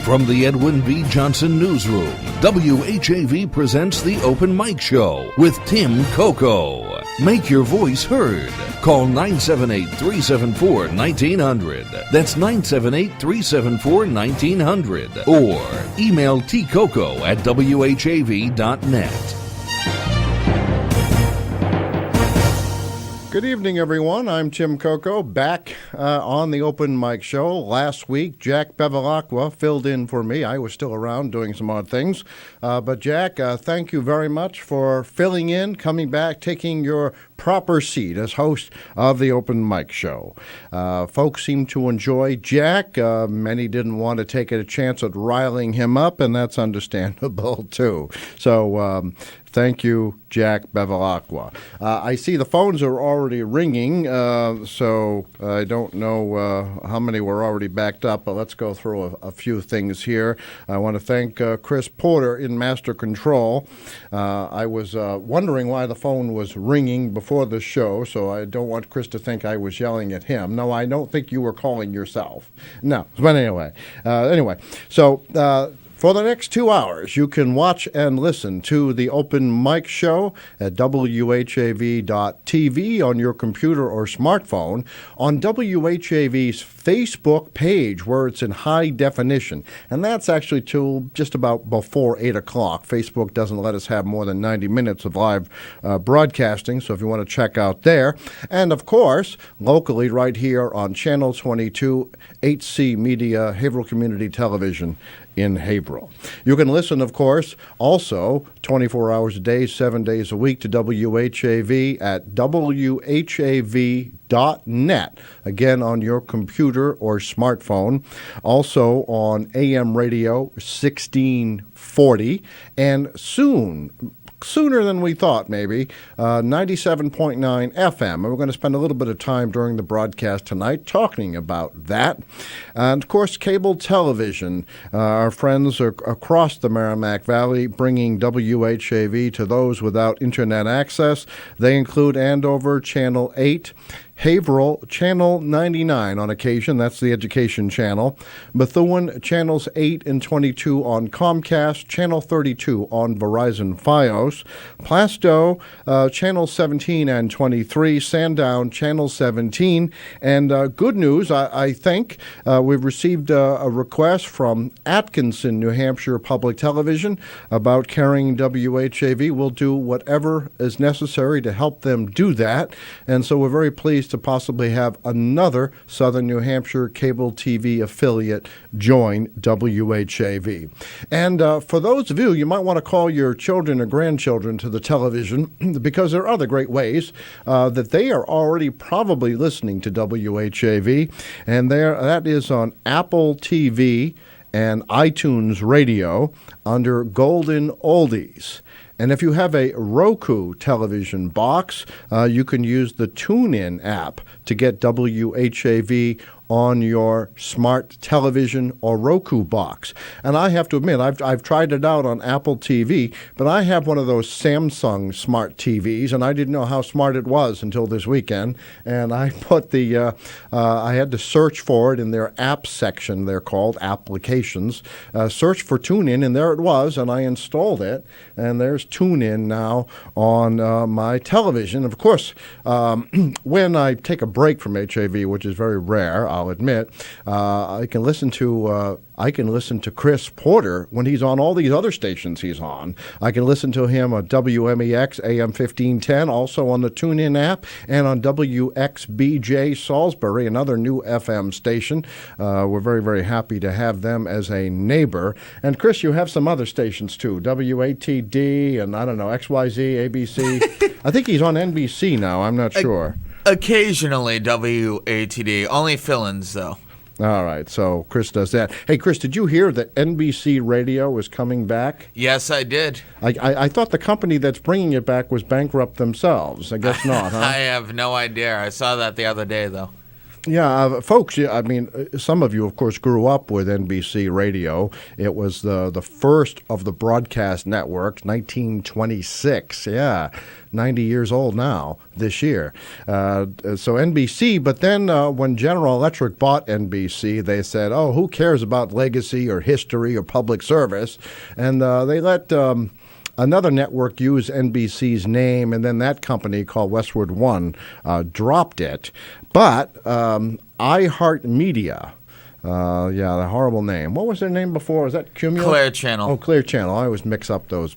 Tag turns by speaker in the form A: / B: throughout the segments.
A: From the Edwin B. Johnson Newsroom, WHAV presents The Open Mic Show with Tim Coco. Make your voice heard. Call 978-374-1900. That's 978-374-1900. Or email tcoco@whav.net.
B: Good evening, everyone. I'm Tim Coco, back on the Open Mic Show. Last week, Jack Bevilacqua filled in for me. I was still around doing some odd things. But Jack, thank you very much for filling in, coming back, taking your proper seat as host of the Open Mic Show. Folks seem to enjoy Jack. Many didn't want to take a chance at riling him up, and that's understandable, too. So thank you, Jack Bevilacqua. I see the phones are already ringing, so I don't know how many were already backed up, but let's go through a few things here. I want to thank Chris Porter in Master Control. I was wondering why the phone was ringing before the show, so I don't want Chris to think I was yelling at him. No, I don't think you were calling yourself. No, but anyway. So for the next 2 hours, you can watch and listen to the Open Mic Show at WHAV.tv on your computer or smartphone, on WHAV's Facebook page where it's in high definition. And that's actually till just about before 8 o'clock. Facebook doesn't let us have more than 90 minutes of live broadcasting, so if you want to check out there. And, of course, locally right here on Channel 22, HC Media, Haverhill Community Television in Haverhill. You can listen, of course, also 24 hours a day, 7 days a week to WHAV at WHAV.net, again on your computer or smartphone, also on AM radio 1640, and sooner than we thought, maybe, 97.9 FM. And we're going to spend a little bit of time during the broadcast tonight talking about that. And, of course, cable television. Our friends are across the Merrimack Valley bringing WHAV to those without internet access. They include Andover, Channel 8, Haverhill, Channel 99 on occasion, that's the education channel. Methuen, Channels 8 and 22 on Comcast, Channel 32 on Verizon Fios. Plasto, Channel 17 and 23, Sandown, Channel 17. And good news, I think, we've received a request from Atkinson, New Hampshire Public Television about carrying WHAV. We'll do whatever is necessary to help them do that. And so we're very pleased to possibly have another Southern New Hampshire cable TV affiliate join WHAV. And for those of you, you might want to call your children or grandchildren to the television because there are other great ways that they are already probably listening to WHAV. And that is on Apple TV and iTunes Radio under Golden Oldies. And if you have a Roku television box, you can use the TuneIn app to get WHAV on your smart television or Roku box. And I have to admit, I've tried it out on Apple TV, but I have one of those Samsung smart TVs, and I didn't know how smart it was until this weekend. And I put I had to search for it in their app section, they're called applications, search for TuneIn, and there it was, and I installed it, and there's TuneIn now on my television. Of course, when I take a break from HAV, which is very rare, I'll admit, I can listen to Chris Porter when he's on all these other stations he's on. I can listen to him on WMEX AM 1510, also on the TuneIn app, and on WXBJ Salisbury, another new FM station. We're very, very happy to have them as a neighbor. And Chris, you have some other stations too, WATD and I don't know, XYZ, ABC. I think he's on NBC now. I'm not sure.
C: Occasionally WATD, only fill-ins though.
B: All right, so Chris does that. Hey, Chris, did you hear that NBC Radio is coming back?
C: Yes, I did.
B: I thought the company that's bringing it back was bankrupt themselves. I guess not, huh?
C: I have no idea. I saw that the other day, though.
B: Yeah, folks, I mean, some of you, of course, grew up with NBC Radio. It was the first of the broadcast networks, 1926. Yeah, 90 years old now this year. So NBC, but then when General Electric bought NBC, they said, oh, who cares about legacy or history or public service? And they let another network used NBC's name, and then that company called Westward One dropped it. But iHeartMedia, yeah, the horrible name. What was their name before? Was that Cumulus?
C: Clear Channel.
B: Oh, Clear Channel. I always mix up those.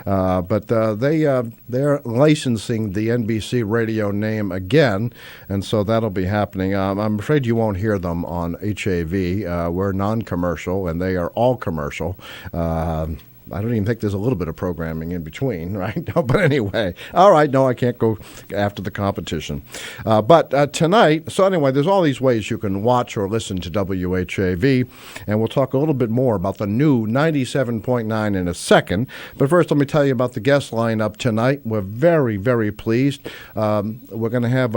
B: But they're licensing the NBC radio name again, and so that'll be happening. I'm afraid you won't hear them on HAV. We're non-commercial, and they are all commercial. I don't even think there's a little bit of programming in between, right? No, but anyway, all right, no, I can't go after the competition. But tonight, so anyway, there's all these ways you can watch or listen to WHAV, and we'll talk a little bit more about the new 97.9 in a second. But first, let me tell you about the guest lineup tonight. We're very, very pleased. We're going to have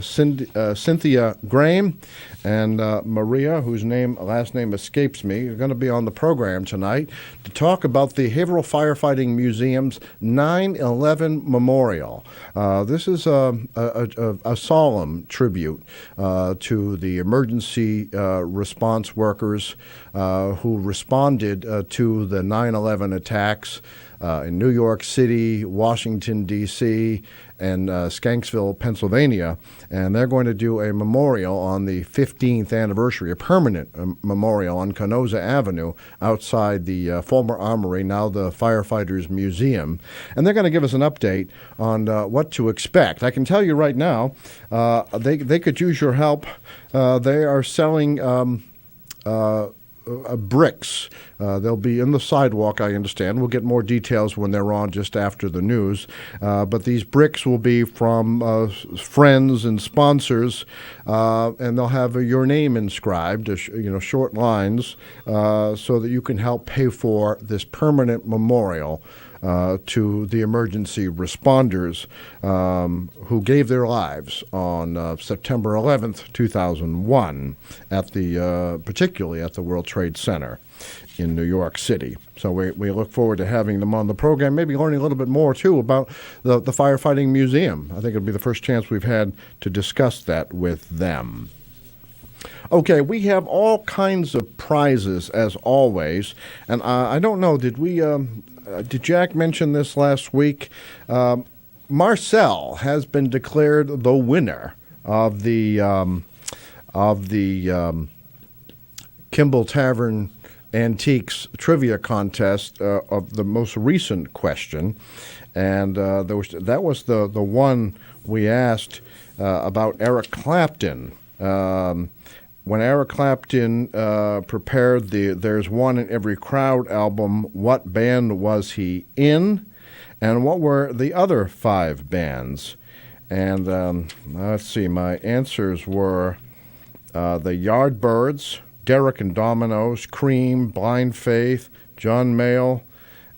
B: Cynthia Graham and Maria, whose last name escapes me, are going to be on the program tonight to talk about the Haverhill Firefighting Museum's 9/11 Memorial. This is a solemn tribute to the emergency response workers who responded to the 9/11 attacks in New York City, Washington, D.C., and Shanksville, Pennsylvania, and they're going to do a memorial on the 15th anniversary, a permanent memorial on Kenoza Avenue outside the former Armory, now the Firefighters Museum. And they're going to give us an update on what to expect. I can tell you right now, they could use your help. They are selling bricks. They'll be in the sidewalk, I understand. We'll get more details when they're on just after the news. But these bricks will be from friends and sponsors, and they'll have your name inscribed, short lines, so that you can help pay for this permanent memorial to the emergency responders who gave their lives on September 11th, 2001, particularly at the World Trade Center in New York City. So we look forward to having them on the program, maybe learning a little bit more, too, about the Firefighting Museum. I think it'll be the first chance we've had to discuss that with them. Okay, we have all kinds of prizes, as always, and I don't know, did Jack mention this last week? Marcel has been declared the winner of the Kimball Tavern Antiques trivia contest of the most recent question, and that was the one we asked about Eric Clapton. When Eric Clapton prepared the There's One in Every Crowd album, what band was he in, and what were the other 5 bands? And let's see, my answers were the Yardbirds, Derek and Dominoes, Cream, Blind Faith, John Mayall,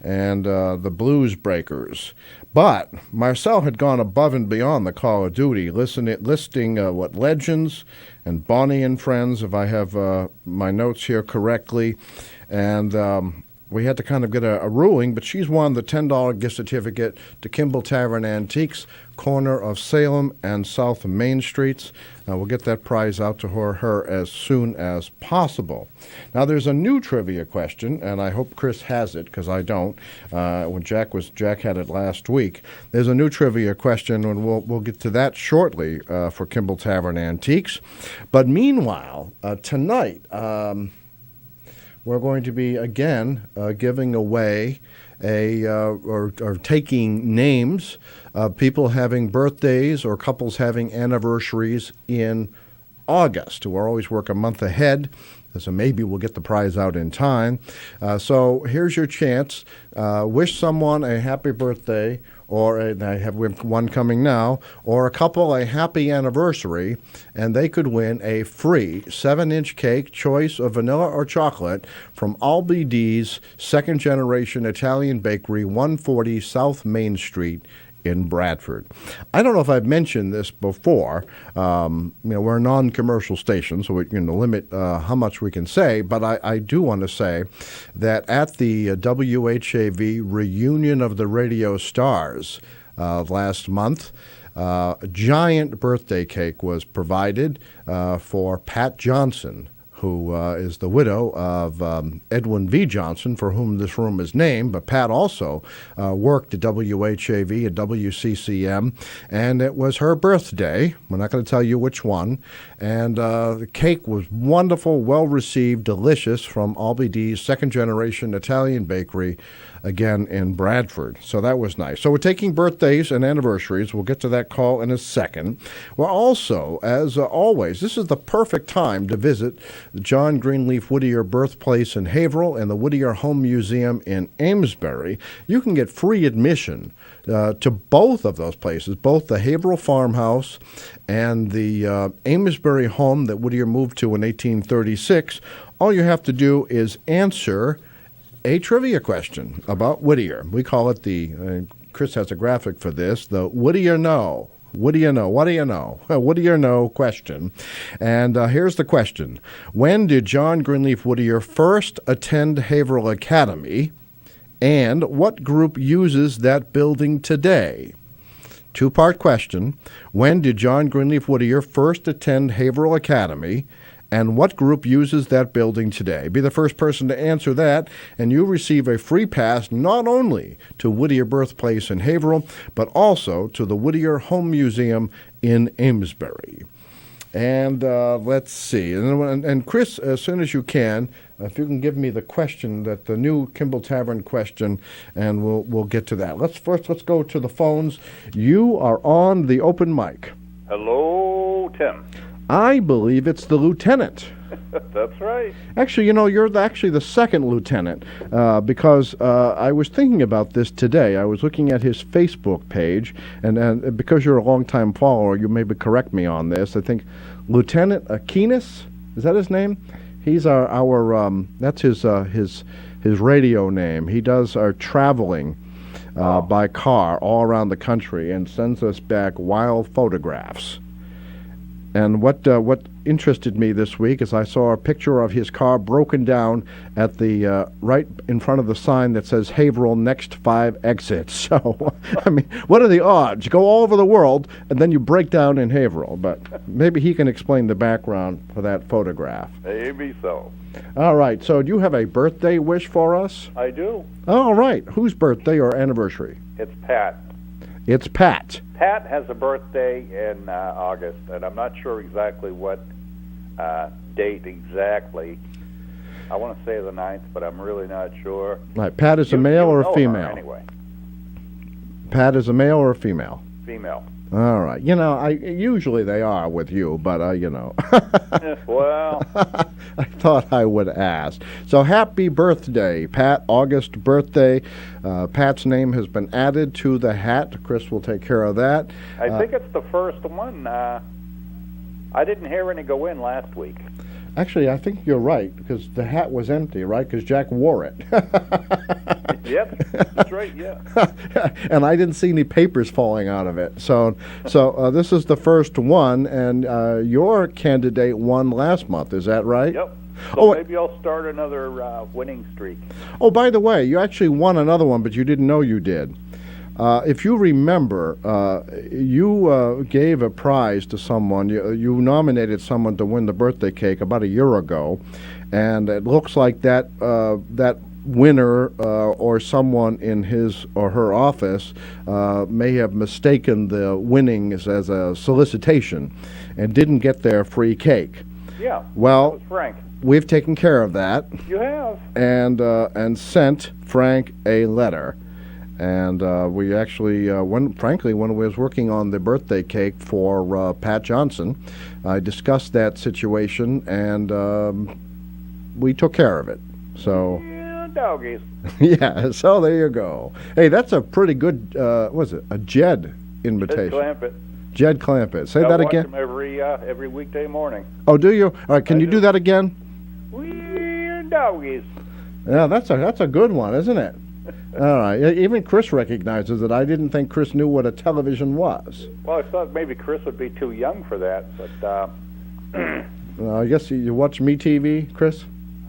B: and the Blues Breakers. But Marcel had gone above and beyond the Call of Duty, listing what Legends and Bonnie and Friends, if I have my notes here correctly, and we had to kind of get a ruling, but she's won the $10 gift certificate to Kimball Tavern Antiques, corner of Salem and South Main Streets. We'll get that prize out to her as soon as possible. Now, there's a new trivia question, and I hope Chris has it, because I don't. When Jack had it last week. There's a new trivia question, and we'll get to that shortly for Kimball Tavern Antiques. But meanwhile, tonight, we're going to be, again, giving away or taking names of people having birthdays or couples having anniversaries in August. We'll always work a month ahead, so maybe we'll get the prize out in time. So here's your chance. Wish someone a happy birthday, or we have one coming now, or a couple a happy anniversary, and they could win a free 7-inch cake, choice of vanilla or chocolate, from Albee D's second-generation Italian bakery, 140 South Main Street in Bradford. I don't know if I've mentioned this before. We're a non-commercial station, so we can limit how much we can say, but I do want to say that at the WHAV reunion of the radio stars last month, a giant birthday cake was provided for Pat Johnson, who is the widow of Edwin V. Johnson, for whom this room is named. But Pat also worked at WHAV at WCCM, and it was her birthday. We're not going to tell you which one. And the cake was wonderful, well-received, delicious, from Albie D's second-generation Italian bakery, again in Bradford. So that was nice. So we're taking birthdays and anniversaries. We'll get to that call in a second. We're also, as always, this is the perfect time to visit the John Greenleaf Whittier birthplace in Haverhill and the Whittier Home Museum in Amesbury. You can get free admission to both of those places, both the Haverhill farmhouse and the Amesbury home that Whittier moved to in 1836. All you have to do is answer a trivia question about Whittier. We call it Chris has a graphic for this, the Whittier Know. What do you know? What do you know? What do you know question. And here's the question. When did John Greenleaf Whittier first attend Haverhill Academy, and what group uses that building today? Two-part question. When did John Greenleaf Whittier first attend Haverhill Academy, and what group uses that building today? Be the first person to answer that, and you receive a free pass not only to Whittier Birthplace in Haverhill, but also to the Whittier Home Museum in Amesbury. And let's see. And Chris, as soon as you can, if you can give me the question, the new Kimball Tavern question, and we'll get to that. Let's go to the phones. You are on the open mic.
D: Hello, Tim.
B: I believe it's the lieutenant.
D: That's right.
B: Actually, you're actually the second lieutenant, because I was thinking about this today. I was looking at his Facebook page, and because you're a longtime follower, you maybe correct me on this. I think Lieutenant Aquinas, is that his name? He's our that's his radio name. He does our traveling by car all around the country and sends us back wild photographs. And what interested me this week is I saw a picture of his car broken down at the right in front of the sign that says Haverhill next 5 exits. So, I mean, what are the odds? You go all over the world and then you break down in Haverhill. But maybe he can explain the background for that photograph.
D: Maybe so.
B: All right. So do you have a birthday wish for us?
D: I do.
B: All right. Whose birthday or anniversary?
D: It's Pat.
B: It's Pat.
D: Pat has a birthday in August, and I'm not sure exactly what date exactly. I want to say the 9th, but I'm really not sure.
B: Right. Pat is a male or a female?
D: Anyway.
B: Pat is a male or a female?
D: Female.
B: All right. Usually they are with you, but,
D: Well.
B: I thought I would ask. So happy birthday, Pat. August birthday. Pat's name has been added to the hat. Chris will take care of that.
D: I think it's the first one. I didn't hear any go in last week.
B: Actually, I think you're right, because the hat was empty, right? Because Jack wore it.
D: Yep, that's right, yeah.
B: And I didn't see any papers falling out of it. So this is the first one, and your candidate won last month. Is that right?
D: Yep. So maybe I'll start another winning streak.
B: Oh, by the way, you actually won another one, but you didn't know you did. If you remember, you gave a prize to someone. You nominated someone to win the birthday cake about a year ago, and it looks like that winner or someone in his or her office may have mistaken the winnings as a solicitation and didn't get their free cake.
D: Yeah.
B: Well,
D: that was Frank.
B: We've taken care of that.
D: You have.
B: And sent Frank a letter. And we actually, when I was working on the birthday cake for Pat Johnson, I discussed that situation, and we took care of it. So,
D: yeah, doggies.
B: Yeah, so there you go. Hey, that's a pretty good, what is it, a Jed invitation.
D: Jed Clampett.
B: Jed Clampett. Say that again.
D: I watch him every weekday morning.
B: Oh, do you? All right, can you do that again?
D: We're doggies.
B: Yeah, that's a good one, isn't it? All right. Even Chris recognizes it. I didn't think Chris knew what a television was.
D: Well, I thought maybe Chris would be too young for that, but
B: I guess you watch MeTV, Chris? I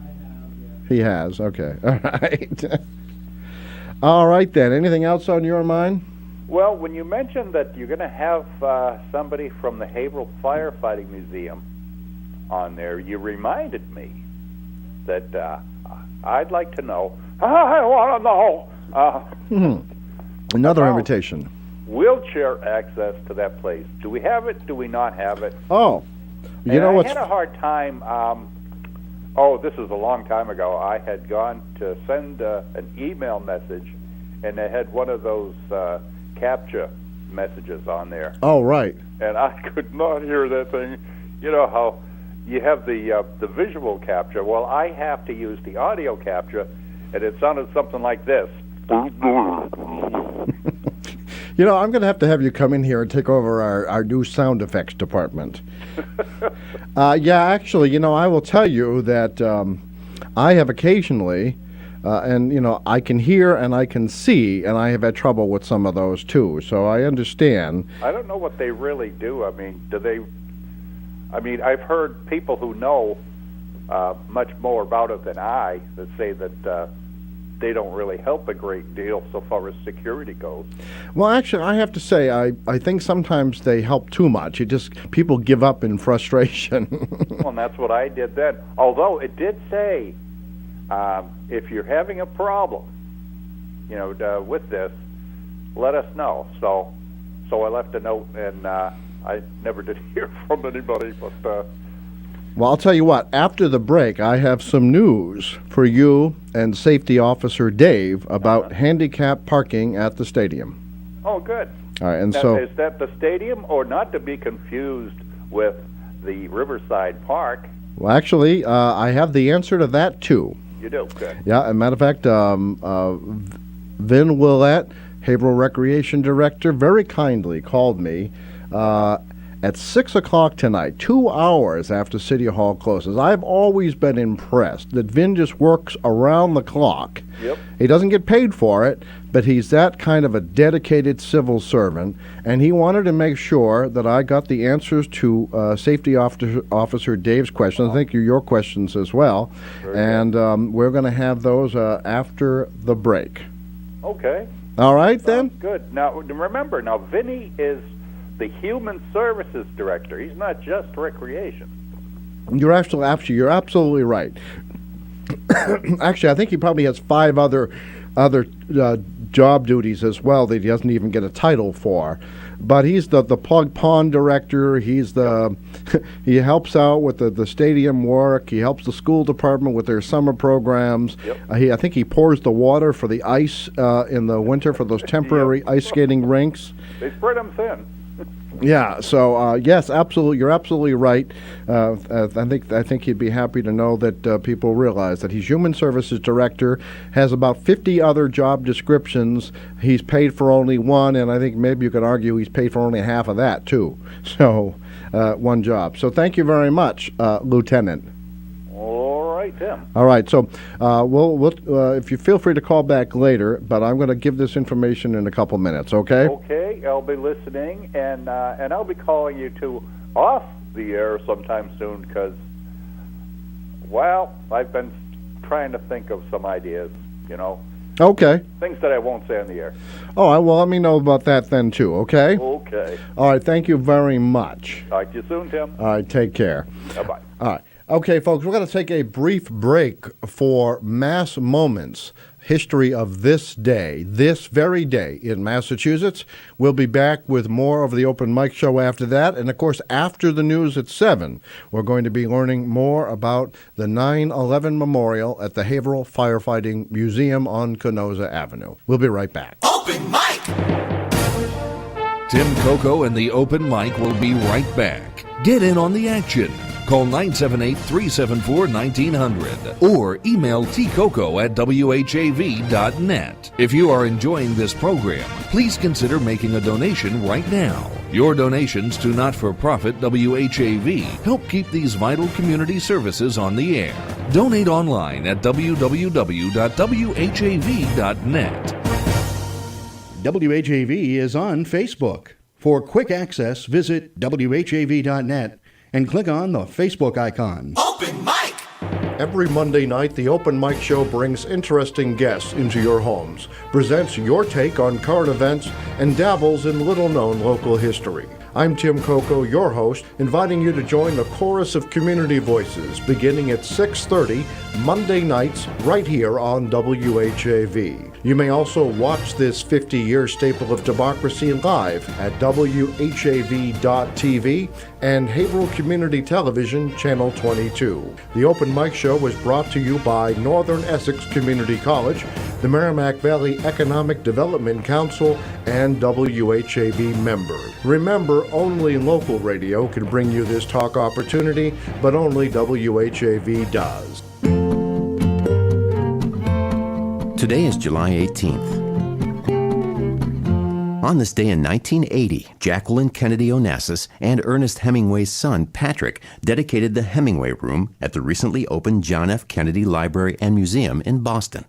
B: have, yeah. He has. Okay. All right. All right, then. Anything else on your mind?
D: well, when you mentioned that you're going to have somebody from the Haverhill Firefighting Museum on there, you reminded me that I'd like to know. I want to know.
B: Another invitation.
D: Wheelchair access to that place. Do we have it? Do we not have it?
B: Oh, you know
D: I
B: what's...
D: had a hard time. This is a long time ago. I had gone to send an email message, and they had one of those CAPTCHA messages on there.
B: Oh, right.
D: And I could not hear that thing. You know how you have the visual capture. Well, I have to use the audio capture, and it sounded something like this.
B: You know, I'm going to have you come in here and take over our new sound effects department. Yeah, actually, you know, I will tell you that I have occasionally, and, you know, I can hear and I can see, and I have had trouble with some of those, too. So I understand.
D: I don't know what they really do. I mean, do they... I mean, I've heard people who know much more about it than I that say that they don't really help a great deal so far as security goes.
B: Well, actually, I have to say, I think sometimes they help too much. People give up in frustration.
D: Well, and that's what I did then. Although it did say, if you're having a problem, you know, with this, let us know. So I left a note, and I never did hear from anybody, but...
B: Well, I'll tell you what, after the break, I have some news for you and Safety Officer Dave about handicap parking at the stadium.
D: Oh, good.
B: All right, and
D: now,
B: so...
D: Is that the stadium, or not to be confused with the Riverside Park?
B: Well, actually, I have the answer to that, too.
D: You do? Good.
B: Yeah, as a matter of fact, Vin Willett, Haverhill Recreation Director, very kindly called me at 6 o'clock tonight, 2 hours after City Hall closes. I've always been impressed that Vin just works around the clock.
D: Yep.
B: He doesn't get paid for it, but he's that kind of a dedicated civil servant, and he wanted to make sure that I got the answers to Safety Officer Dave's questions. I think your questions as well. And we're going to have those after the break.
D: Okay.
B: All right, then?
D: Good. Now, remember, Vinny is the Human Services Director. He's not just recreation.
B: You're absolutely right. Actually, I think he probably has 5 other job duties as well that he doesn't even get a title for. But he's the plug pond director. He's he helps out with the stadium work. He helps the school department with their summer programs.
D: Yep.
B: I think he pours the water for the ice in the winter for those temporary ice skating rinks.
D: They spread them thin.
B: Yeah, so yes, absolutely, you're absolutely right. I think he'd be happy to know that people realize that he's Human Services Director, has about 50 other job descriptions. He's paid for only one, and I think maybe you could argue he's paid for only half of that too. So one job. So thank you very much, Lieutenant.
D: All right, Tim.
B: All right, so we'll if you feel free to call back later, but I'm going to give this information in a couple minutes, okay?
D: Okay, I'll be listening, and I'll be calling you two off the air sometime soon because, well, I've been trying to think of some ideas, you know.
B: Okay.
D: Things that I won't say on the air.
B: All right, well, let me know about that then, too, okay?
D: Okay.
B: All right, thank you very much.
D: Talk to you soon, Tim.
B: All right, take care.
D: Bye-bye.
B: All right. Okay, folks, we're going to take a brief break for Mass Moments, history of this day, this very day in Massachusetts. We'll be back with more of the Open Mic Show after that. And, of course, after the news at 7, we're going to be learning more about the 9/11 Memorial at the Haverhill Firefighting Museum on Kenoza Avenue. We'll be right back.
E: Open Mic!
A: Tim Coco and the Open Mic will be right back. Get in on the action. Call 978-374-1900 or email tcoco@whav.net. If you are enjoying this program, please consider making a donation right now. Your donations to not-for-profit WHAV help keep these vital community services on the air. Donate online at www.whav.net.
E: WHAV is on Facebook. For quick access, visit WHAV.net and click on the Facebook icon.
F: Open mic!
B: Every Monday night, the Open Mic Show brings interesting guests into your homes, presents your take on current events, and dabbles in little-known local history. I'm Tim Coco, your host, inviting you to join the chorus of community voices beginning at 6:30 Monday nights right here on WHAV. You may also watch this 50-year staple of democracy live at WHAV.tv and Haverhill Community Television, Channel 22. The Open Mic Show was brought to you by Northern Essex Community College, the Merrimack Valley Economic Development Council, and WHAV members. Remember, only local radio can bring you this talk opportunity, but only WHAV does.
G: Today is July 18th. On this day in 1980, Jacqueline Kennedy Onassis and Ernest Hemingway's son, Patrick, dedicated the Hemingway Room at the recently opened John F. Kennedy Library and Museum in Boston.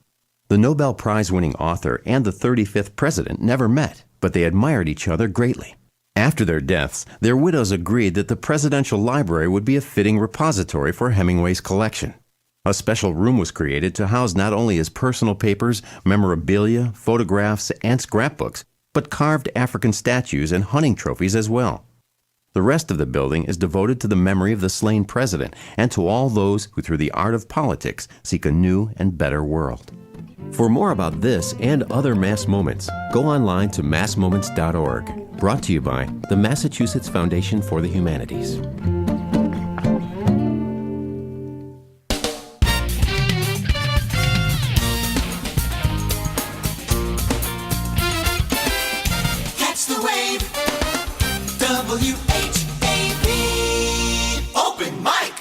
G: The Nobel Prize-winning author and the 35th president never met, but they admired each other greatly. After their deaths, their widows agreed that the Presidential Library would be a fitting repository for Hemingway's collection. A special room was created to house not only his personal papers, memorabilia, photographs, and scrapbooks, but carved African statues and hunting trophies as well. The rest of the building is devoted to the memory of the slain president and to all those who through the art of politics seek a new and better world. For more about this and other mass moments, go online to massmoments.org. Brought to you by the Massachusetts Foundation for the Humanities.
F: Catch the wave. WHAV. Open mic.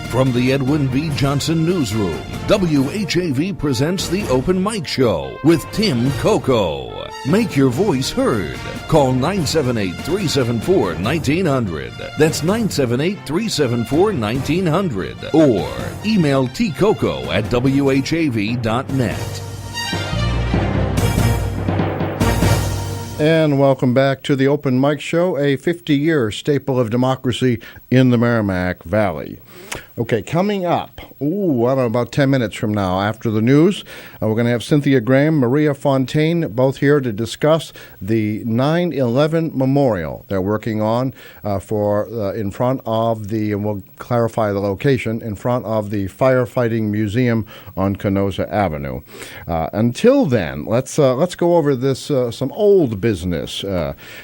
A: From the Edwin B. Johnson Newsroom, WHAV presents the Open Mic Show with Tim Coco. Make your voice heard. Call 978-374-1900. That's 978-374-1900. Or email tcoco@whav.net.
B: And welcome back to the Open Mic Show, a 50-year staple of democracy in the Merrimack Valley. Okay, coming up, I don't know, about 10 minutes from now after the news, we're going to have Cynthia Graham, Maria Fontaine, both here to discuss the 9/11 memorial they're working on in front of the, and we'll clarify the location, in front of the Firefighting Museum on Kenoza Avenue. Until then, let's go over this some old business.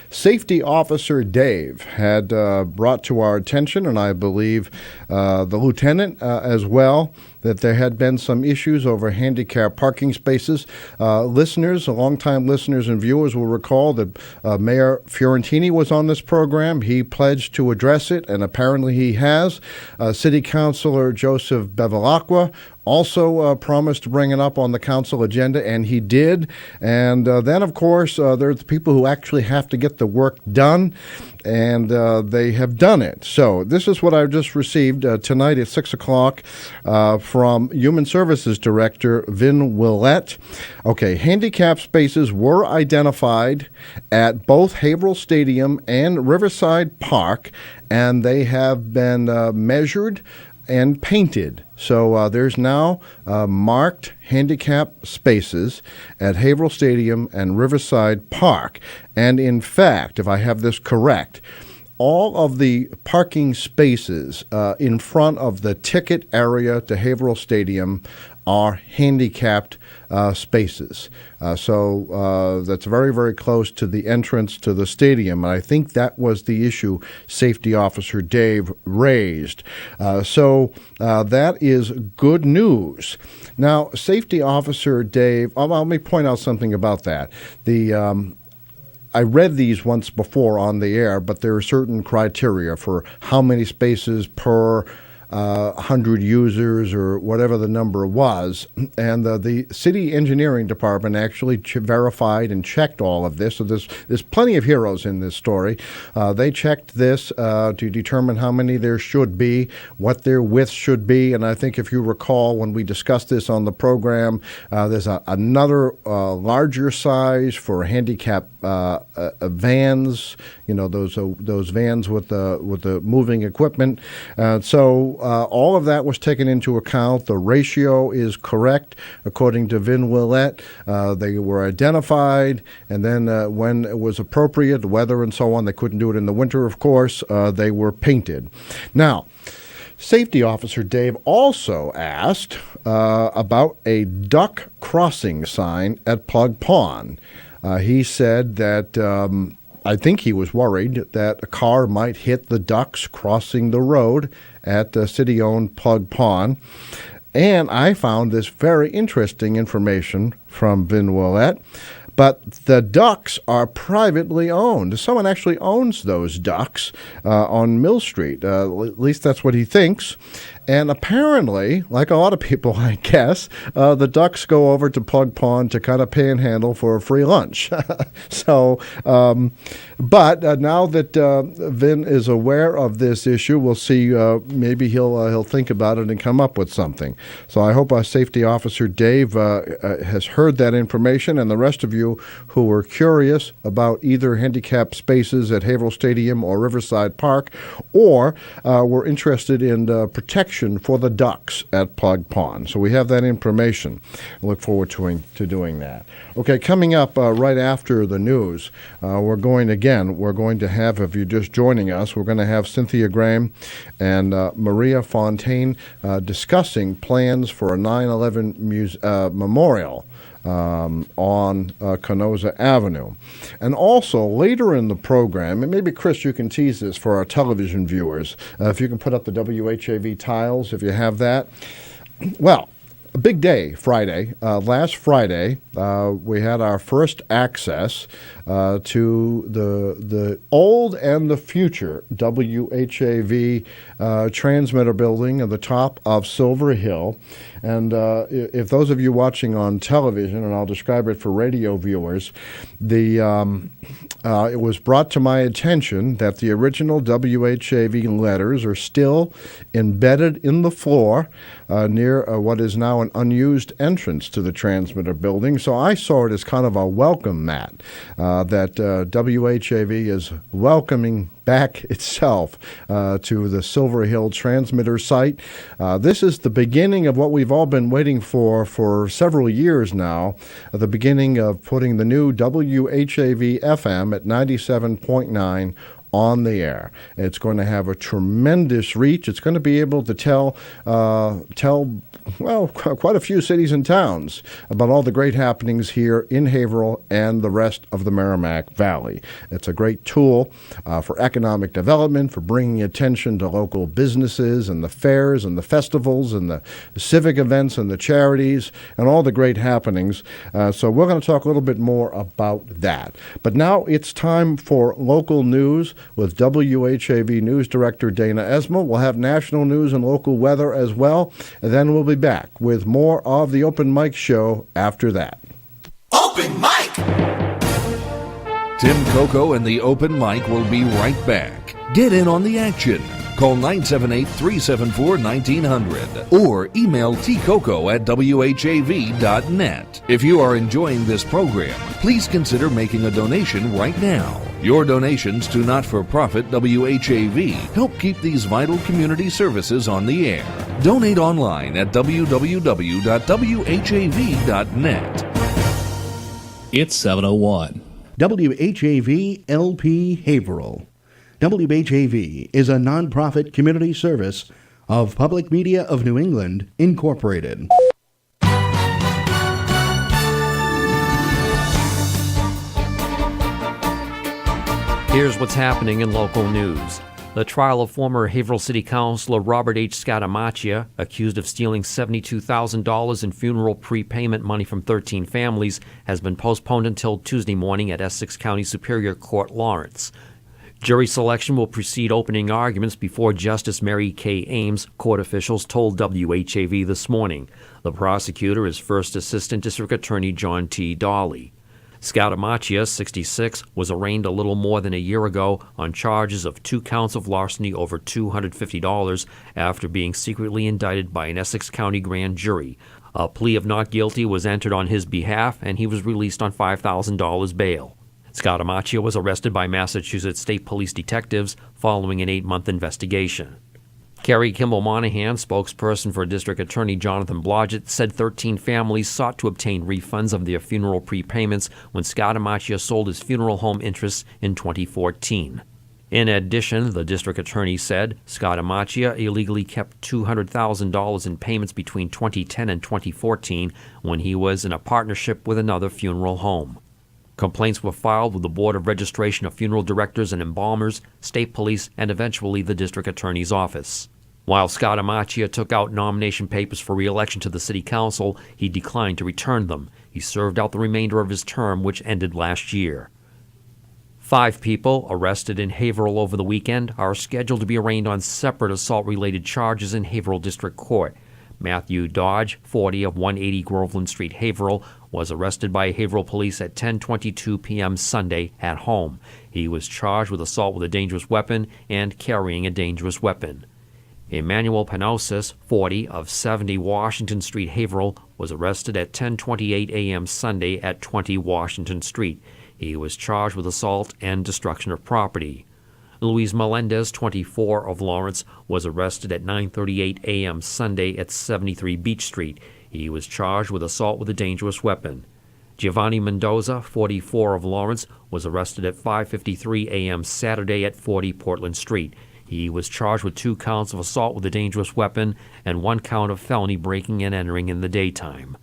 B: Safety Officer Dave had brought to our attention, and I believe the lieutenant as well, that there had been some issues over handicapped parking spaces. Listeners, longtime listeners and viewers will recall that Mayor Fiorentini was on this program. He pledged to address it, and apparently he has. City Councilor Joseph Bevilacqua also promised to bring it up on the council agenda, and he did. And then, of course, there's the people who actually have to get the work done, and they have done it. So this is what I've just received tonight at 6 o'clock from Human Services Director Vin Willett. Okay, handicap spaces were identified at both Haverhill Stadium and Riverside Park, and they have been measured and painted. So there's now marked handicap spaces at Haverhill Stadium and Riverside Park. And in fact, if I have this correct, all of the parking spaces in front of the ticket area to Haverhill Stadium are handicapped spaces. So that's very, very close to the entrance to the stadium. And I think that was the issue Safety Officer Dave raised. So that is good news. Now, Safety Officer Dave, let me point out something about that. I read these once before on the air, but there are certain criteria for how many spaces per 100 users or whatever the number was. And the city engineering department actually verified and checked all of this. So there's plenty of heroes in this story. They checked this to determine how many there should be, what their width should be. And I think if you recall when we discussed this on the program, there's another larger size for handicap vans, those vans with the moving equipment. So all of that was taken into account. The ratio is correct according to Vin Willett. They were identified, and then when it was appropriate, the weather and so on, they couldn't do it in the winter, of course, they were painted. Now, Safety Officer Dave also asked about a duck crossing sign at Plug Pond. He said that I think he was worried that a car might hit the ducks crossing the road at city-owned Plug Pond. And I found this very interesting information from Vin Willett. But the ducks are privately owned. Someone actually owns those ducks on Mill Street. At least that's what he thinks. And apparently, like a lot of people, I guess, the ducks go over to Plug Pond to kind of panhandle for a free lunch. So, but now that Vin is aware of this issue, we'll see. Maybe he'll think about it and come up with something. So I hope our Safety Officer Dave has heard that information, and the rest of you who were curious about either handicap spaces at Haverhill Stadium or Riverside Park, or were interested in protection for the ducks at Plug Pond. So we have that information. I look forward to doing that. Okay, coming up right after the news, we're going to have, if you're just joining us, we're going to have Cynthia Graham and Maria Fontaine discussing plans for a 9/11 memorial on Kenoza Avenue. And also, later in the program, and maybe, Chris, you can tease this for our television viewers, if you can put up the WHAV tiles, if you have that. Well, a big day, Friday. Last Friday, we had our first access to the old and the future WHAV transmitter building at the top of Silver Hill. And if those of you watching on television, and I'll describe it for radio viewers, it was brought to my attention that the original WHAV letters are still embedded in the floor near what is now an unused entrance to the transmitter building. So I saw it as kind of a welcome mat that WHAV is welcoming back itself to the Silver Hill transmitter site. This is the beginning of what we've all been waiting for several years now, the beginning of putting the new WHAV FM at 97.9 on the air. It's going to have a tremendous reach. It's going to be able to tell quite a few cities and towns about all the great happenings here in Haverhill and the rest of the Merrimack Valley. It's a great tool for economic development, for bringing attention to local businesses and the fairs and the festivals and the civic events and the charities and all the great happenings. So we're going to talk a little bit more about that. But now it's time for local news with WHAV News Director Dana Esma. We'll have national news and local weather as well, and then we'll be back with more of the Open Mic Show after that.
F: Open mic!
A: Tim Coco and the Open Mic will be right back. Get in on the action. Call 978-374-1900 or email tcoco@whav.net. If you are enjoying this program, please consider making a donation right now. Your donations to not-for-profit WHAV help keep these vital community services on the air. Donate online at www.whav.net.
H: It's 7:01.
E: WHAV LP Haverhill. WHAV is a nonprofit community service of Public Media of New England, Incorporated.
I: Here's what's happening in local news. The trial of former Haverhill City Councilor Robert H. Scatamaccia, accused of stealing $72,000 in funeral prepayment money from 13 families, has been postponed until Tuesday morning at Essex County Superior Court, Lawrence. Jury selection will precede opening arguments before Justice Mary Kay Ames, court officials told WHAV this morning. The prosecutor is First Assistant District Attorney John T. Dawley. Scatamaccia, 66, was arraigned a little more than a year ago on charges of 2 counts of larceny over $250 after being secretly indicted by an Essex County grand jury. A plea of not guilty was entered on his behalf, and he was released on $5,000 bail. Scatamaccia was arrested by Massachusetts State Police detectives following an 8-month investigation. Carrie Kimball Monahan, spokesperson for District Attorney Jonathan Blodgett, said 13 families sought to obtain refunds of their funeral prepayments when Scatamaccia sold his funeral home interests in 2014. In addition, the district attorney said Scatamaccia illegally kept $200,000 in payments between 2010 and 2014 when he was in a partnership with another funeral home. Complaints were filed with the Board of Registration of Funeral Directors and Embalmers, State Police, and eventually the District Attorney's Office. While Scatamaccia took out nomination papers for re-election to the City Council, he declined to return them. He served out the remainder of his term, which ended last year. 5 people arrested in Haverhill over the weekend are scheduled to be arraigned on separate assault-related charges in Haverhill District Court. Matthew Dodge, 40, of 180 Groveland Street, Haverhill, was arrested by Haverhill police at 10:22 p.m. Sunday at home. He was charged with assault with a dangerous weapon and carrying a dangerous weapon. Emmanuel Penosis, 40, of 70 Washington Street, Haverhill, was arrested at 10:28 a.m. Sunday at 20 Washington Street. He was charged with assault and destruction of property. Luis Melendez, 24, of Lawrence, was arrested at 9:38 a.m. Sunday at 73 Beach Street. He was charged with assault with a dangerous weapon. Giovanni Mendoza, 44, of Lawrence, was arrested at 5:53 a.m. Saturday at 40 Portland Street. He was charged with 2 counts of assault with a dangerous weapon and 1 count of felony breaking and entering in the daytime.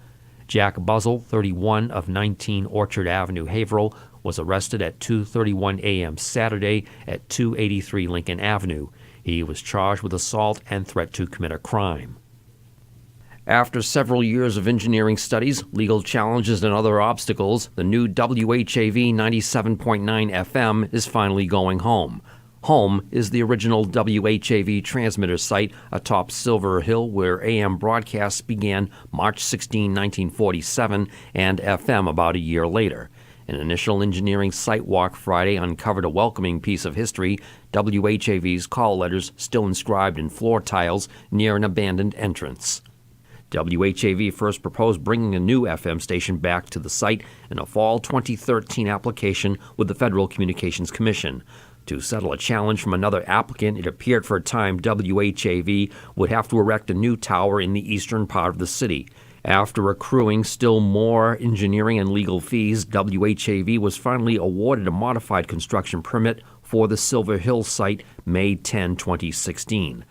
I: Jack Buzzle, 31, of 19 Orchard Avenue, Haverhill, was arrested at 2:31 a.m. Saturday at 283 Lincoln Avenue. He was charged with assault and threat to commit a crime. After several years of engineering studies, legal challenges, and other obstacles, the new WHAV 97.9 FM is finally going home. Home is the original WHAV transmitter site atop Silver Hill, where AM broadcasts began March 16, 1947, and FM about a year later. An initial engineering site walk Friday uncovered a welcoming piece of history, WHAV's call letters still inscribed in floor tiles near an abandoned entrance. WHAV first proposed bringing a new FM station back to the site in a fall 2013 application with the Federal Communications Commission. To settle a challenge from another applicant, it appeared for a time WHAV would have to erect a new tower in the eastern part of the city. After accruing still more engineering and legal fees, WHAV was finally awarded a modified construction permit for the Silver Hill site May 10, 2016.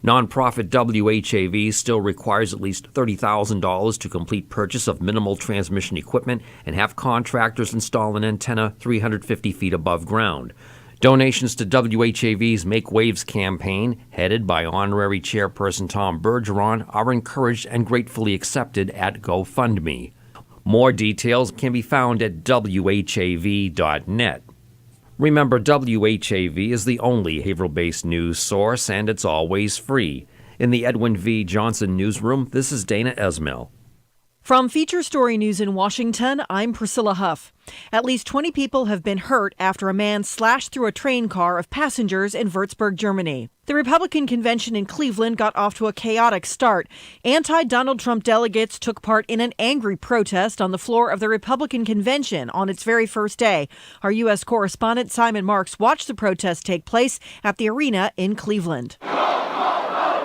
I: Nonprofit WHAV still requires at least $30,000 to complete purchase of minimal transmission equipment and have contractors install an antenna 350 feet above ground. Donations to WHAV's Make Waves campaign, headed by Honorary Chairperson Tom Bergeron, are encouraged and gratefully accepted at GoFundMe. More details can be found at WHAV.net. Remember, WHAV is the only Haverhill-based news source, and it's always free. In the Edwin V. Johnson newsroom, this is Dana Esmel.
J: From Feature Story News in Washington, I'm Priscilla Huff. At least 20 people have been hurt after a man slashed through a train car of passengers in Würzburg, Germany. The Republican convention in Cleveland got off to a chaotic start. Anti-Donald Trump delegates took part in an angry protest on the floor of the Republican convention on its very first day. Our U.S. correspondent Simon Marks watched the protest take place at the arena in Cleveland.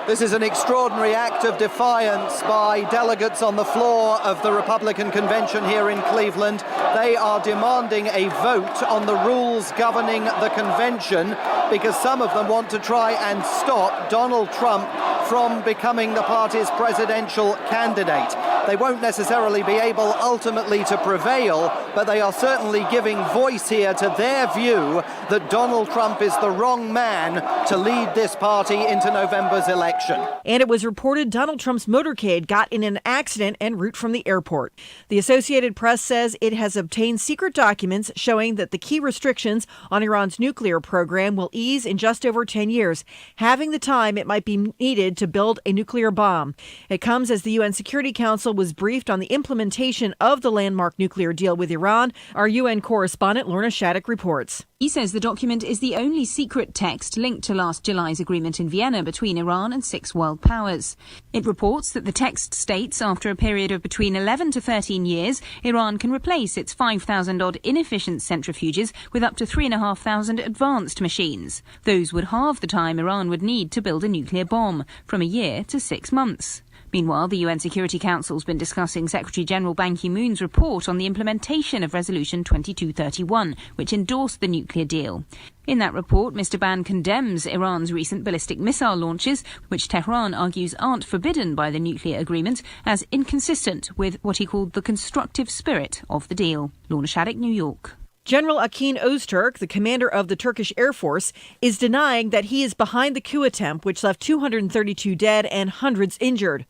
K: This is an extraordinary act of defiance by delegates on the floor of the Republican convention here in Cleveland. They are demanding a vote on the rules governing the convention because some of them want to try and stop Donald Trump from becoming the party's presidential candidate. They won't necessarily be able ultimately to prevail but they are certainly giving voice here to their view that Donald Trump is the wrong man to lead this party into November's election.
J: And it was reported Donald Trump's motorcade got in an accident en route from the airport. The Associated Press says it has obtained secret documents showing that the key restrictions on Iran's nuclear program will ease in just over 10 years, having the time it might be needed to build a nuclear bomb. It comes as the UN Security Council was briefed on the implementation of the landmark nuclear deal with Iran. Our UN correspondent Lorna Shattuck reports.
L: He says the document is the only secret text linked to last July's agreement in Vienna between Iran and 6 world powers. It reports that the text states after a period of between 11 to 13 years, Iran can replace its 5,000-odd inefficient centrifuges with up to 3,500 advanced machines. Those would halve the time Iran would need to build a nuclear bomb, from a year to 6 months. Meanwhile, the UN Security Council's been discussing Secretary-General Ban Ki-moon's report on the implementation of Resolution 2231, which endorsed the nuclear deal. In that report, Mr. Ban condemns Iran's recent ballistic missile launches, which Tehran argues aren't forbidden by the nuclear agreement, as inconsistent with what he called the constructive spirit of the deal. Lorna Shattuck, New York.
J: General Akin Öztürk, the commander of the Turkish Air Force, is denying that he is behind the coup attempt, which left 232 dead and hundreds injured.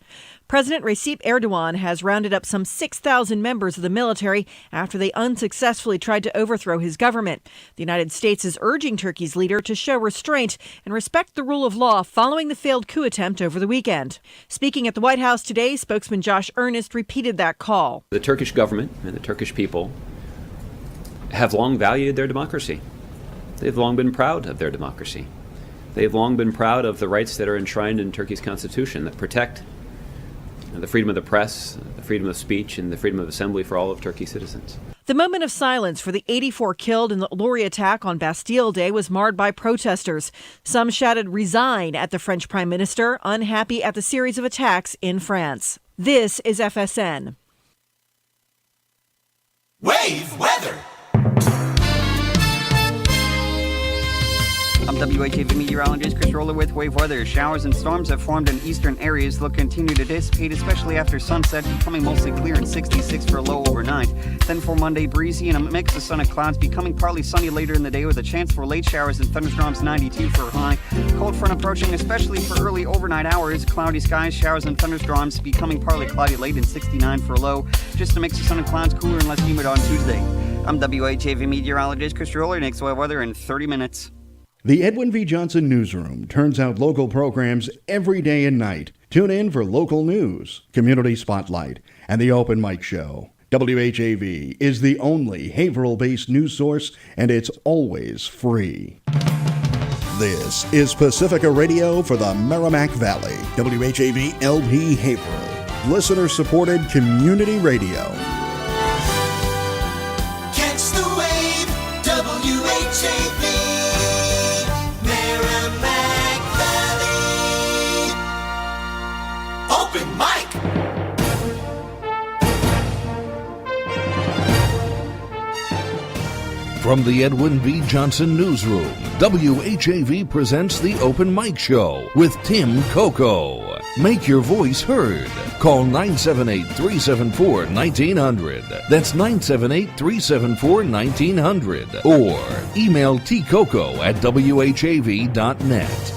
J: President Recep Erdogan has rounded up some 6,000 members of the military after they unsuccessfully tried to overthrow his government. The United States is urging Turkey's leader to show restraint and respect the rule of law following the failed coup attempt over the weekend. Speaking at the White House today, spokesman Josh Earnest repeated that call.
M: The Turkish government and the Turkish people have long valued their democracy. They've long been proud of their democracy. They've long been proud of the rights that are enshrined in Turkey's constitution that protect the freedom of the press, the freedom of speech, and the freedom of assembly for all of Turkey's citizens.
J: The moment of silence for the 84 killed in the lorry attack on Bastille Day was marred by protesters. Some shouted "Resign" at the French Prime Minister, unhappy at the series of attacks in France. This is FSN.
F: Wave weather.
N: I'm WHAV meteorologist Chris Roller with Wave Weather. Showers and storms have formed in eastern areas. They'll continue to dissipate, especially after sunset, becoming mostly clear and 66 for a low overnight. Then for Monday, breezy and a mix of sun and clouds, becoming partly sunny later in the day with a chance for late showers and thunderstorms, 92 for a high. Cold front approaching, especially for early overnight hours. Cloudy skies, showers and thunderstorms, becoming partly cloudy late and 69 for a low. Just a mix of sun and clouds, cooler and less humid on Tuesday. I'm WHAV meteorologist Chris Roller. Next Wave Weather in 30 minutes.
E: The Edwin V. Johnson Newsroom turns out local programs every day and night. Tune in for local news, community spotlight, and the open mic show. WHAV is the only Haverhill-based news source, and it's always free. This is Pacifica Radio for the Merrimack Valley. WHAV LP Haverhill. Listener-supported community radio.
F: Catch the wave, WHAV. Open mic.
A: From the Edwin V. Johnson Newsroom, WHAV presents the Open Mic Show with Tim Coco. Make your voice heard. Call 978-374-1900. That's 978-374-1900. Or email tcoco@whav.net.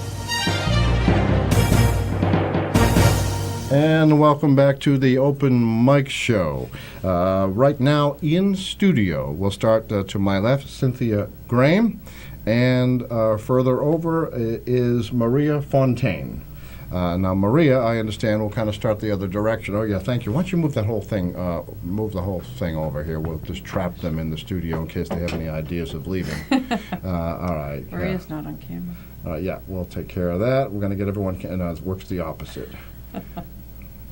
B: And welcome back to the Open Mic Show. Right now in studio, we'll start to my left, Cynthia Graham, and further over is Maria Fontaine. Now, Maria, I understand, will kind of start the other direction. Oh, yeah, thank you. Why don't you move that whole thing, move the whole thing over here. We'll just trap them in the studio in case they have any ideas of leaving. All right.
O: Maria's not on camera.
B: Yeah, we'll take care of that. We're going to get everyone, it works the opposite.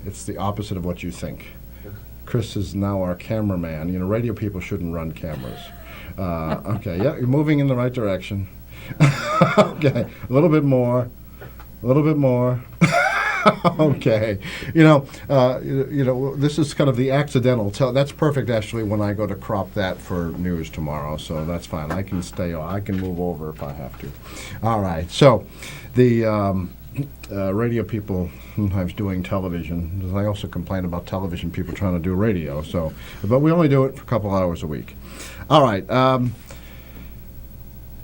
B: It's the opposite of what you think. Chris is now our cameraman. You know, radio people shouldn't run cameras. Okay, yeah, you're moving in the right direction. Okay, a little bit more. Okay, you know, this is kind of the accidental. That's perfect, actually, when I go to crop that for news tomorrow. So that's fine. I can stay. I can move over if I have to. All right. So, the radio people sometimes doing television. I also complain about television people trying to do radio. So, but we only do it for a couple hours a week. All right.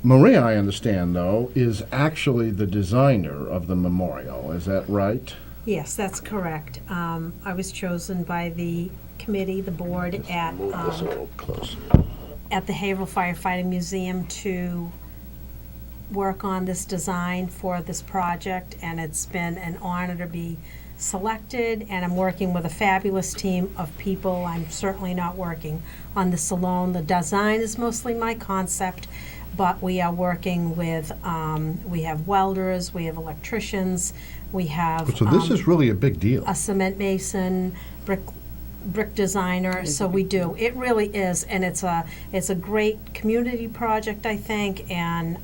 B: Maria, I understand, though, is actually the designer of the memorial. Is that right?
O: Yes, that's correct. I was chosen by the committee, the board, at the Haverhill Firefighting Museum to work on this design for this project, and it's been an honor to be selected, and I'm working with a fabulous team of people. I'm certainly not working on this alone. The design is mostly my concept, but we are working with, we have welders, we have electricians, we have
B: So this is really a big deal.
O: a cement mason, brick designer, so we do. It really is, and it's a great community project, I think, and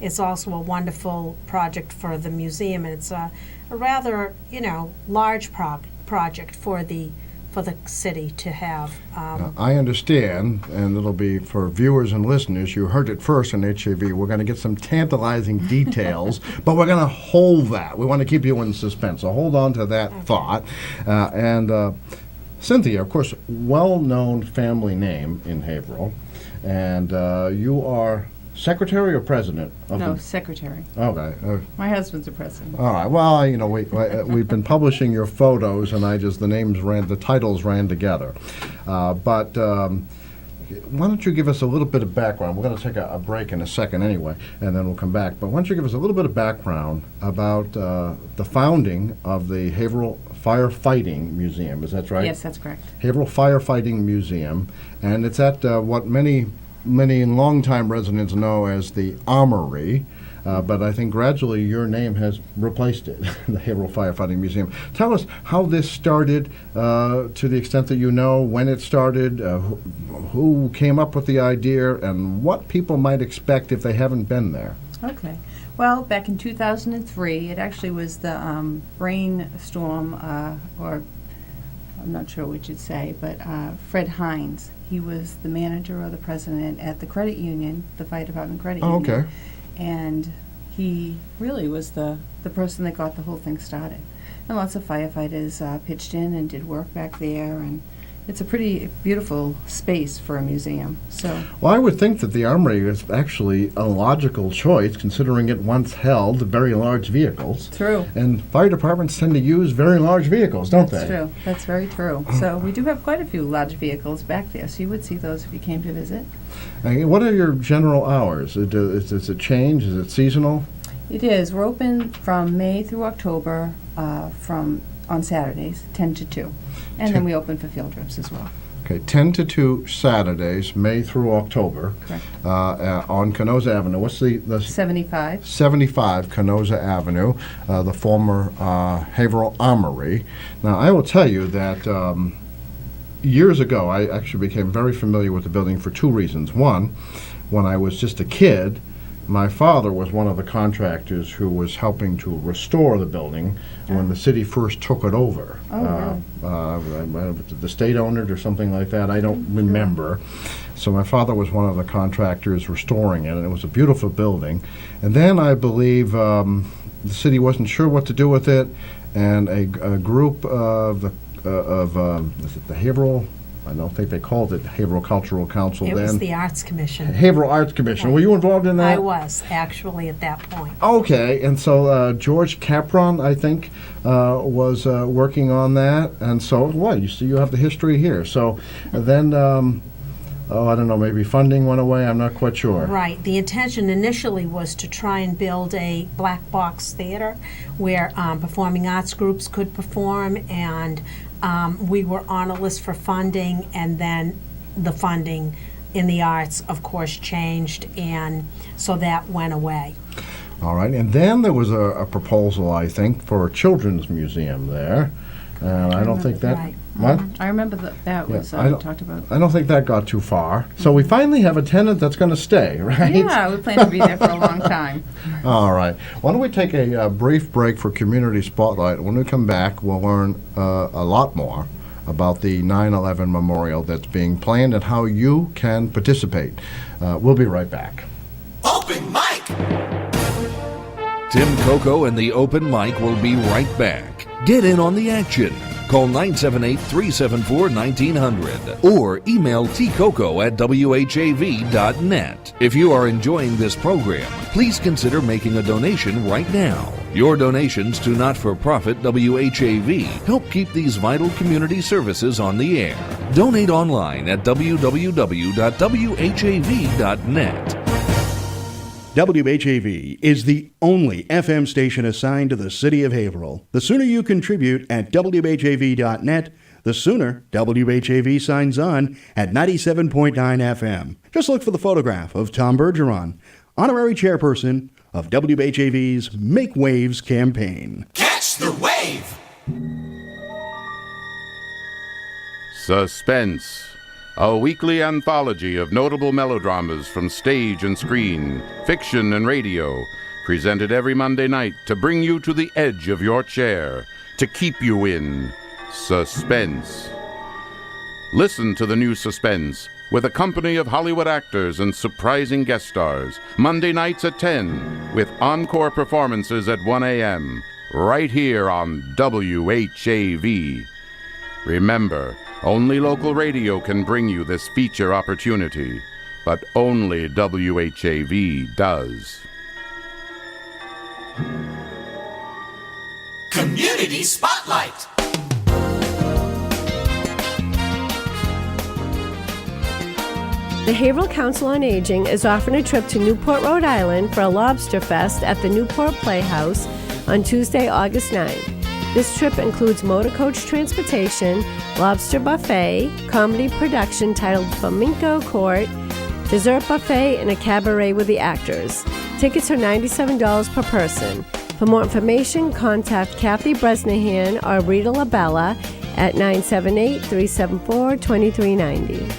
O: it's also a wonderful project for the museum, and it's a rather, large project for the city to have.
B: I understand, and it'll be for viewers and listeners, you heard it first on HAV, we're going to get some tantalizing details, but we're going to hold that. We want to keep you in suspense, so hold on to that thought. Cynthia, of course, well-known family name in Haverhill, and you are secretary or president?
P: Secretary.
B: Okay.
P: My husband's a president.
B: All right. Well, we've been publishing your photos, and the titles ran together. But why don't you give us a little bit of background? We're going to take a break in a second anyway, and then we'll come back. But why don't you give us a little bit of background about the founding of the Haverhill Firefighting Museum? Is that right?
P: Yes, that's correct.
B: Haverhill Firefighting Museum, and it's at what many longtime residents know as the Armory, but I think gradually your name has replaced it, the Haverhill Firefighting Museum. Tell us how this started, to the extent that you know, when it started, who came up with the idea, and what people might expect if they haven't been there.
P: Okay. Well, back in 2003, it actually was the brainstorm, or I'm not sure what you'd say, but Fred Hines. He was the manager or the president at the credit union, the fire department credit union.
B: Okay.
P: And he really was the person that got the whole thing started. And lots of firefighters pitched in and did work back there, and it's a pretty beautiful space for a museum. So,
B: well, I would think that the Armory is actually a logical choice, considering it once held very large vehicles.
P: True.
B: And fire departments tend to use very large vehicles, don't they?
P: That's true. That's very true. So we do have quite a few large vehicles back there, so you would see those if you came to visit.
B: What are your general hours? Does it change? Is it seasonal?
P: It is. We're open from May through October, on Saturdays, 10 to 2. And then we open for field trips as well.
B: Okay, 10 to 2 Saturdays, May through October.
P: Correct.
B: On Kenoza Avenue. What's the
P: 75.
B: 75 Kenoza Avenue, the former Haverhill Armory. Now, I will tell you that years ago, I actually became very familiar with the building for two reasons. One, when I was just a kid, my father was one of the contractors who was helping to restore the building when the city first took it over. The state owned it or something like that. I don't remember. So my father was one of the contractors restoring it, and it was a beautiful building. And then I believe the city wasn't sure what to do with it, and a group of the Haverhill, I don't think they called it Haverhill Cultural Council then.
O: It was the Arts Commission.
B: Haverhill Arts Commission. Were you involved in that?
O: I was, actually, at that point.
B: Okay, and so George Capron, I think, was working on that, and so, you see, you have the history here. So then, I don't know, maybe funding went away, I'm not quite sure.
O: Right. The intention initially was to try and build a black box theater where performing arts groups could perform, and we were on a list for funding, and then the funding in the arts, of course, changed, and so that went away.
B: All right, and then there was a proposal, I think, for a children's museum there, and I don't think that...
O: Right.
B: What?
P: I remember that was talked about.
B: I don't think that got too far. So we finally have a tenant that's going to stay, right?
P: Yeah, we plan to be there for a long time.
B: All right. Why don't we take a brief break for Community Spotlight. When we come back, we'll learn a lot more about the 9/11 memorial that's being planned and how you can participate. We'll be right back.
F: Open mic!
A: Tim Coco and the open mic will be right back. Get in on the action. Call 978-374-1900 or email tcoco@whav.net. If you are enjoying this program, please consider making a donation right now. Your donations to not-for-profit WHAV help keep these vital community services on the air. Donate online at www.whav.net.
E: WHAV is the only FM station assigned to the city of Haverhill. The sooner you contribute at WHAV.net, the sooner WHAV signs on at 97.9 FM. Just look for the photograph of Tom Bergeron, honorary chairperson of WHAV's Make Waves campaign.
F: Catch the wave!
Q: Suspense, a weekly anthology of notable melodramas from stage and screen, fiction and radio, presented every Monday night to bring you to the edge of your chair, to keep you in suspense. Listen to the new Suspense with a company of Hollywood actors and surprising guest stars, Monday nights at 10, with encore performances at 1 a.m., right here on WHAV. Remember, only local radio can bring you this feature opportunity, but only WHAV does.
F: Community Spotlight.
R: The Haverhill Council on Aging is offering a trip to Newport, Rhode Island for a lobster fest at the Newport Playhouse on Tuesday, August 9th. This trip includes motor coach transportation, lobster buffet, comedy production titled Flamenco Court, dessert buffet, and a cabaret with the actors. Tickets are $97 per person. For more information, contact Kathy Bresnahan or Rita LaBella at 978-374-2390.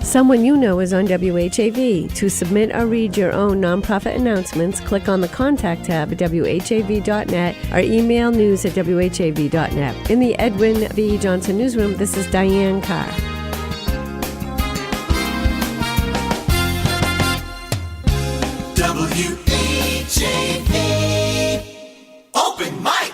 R: Someone you know is on WHAV. To submit or read your own nonprofit announcements, click on the Contact tab at WHAV.net or email news@WHAV.net. In the Edwin V. Johnson Newsroom, this is Diane Carr.
F: WHAV Open Mic.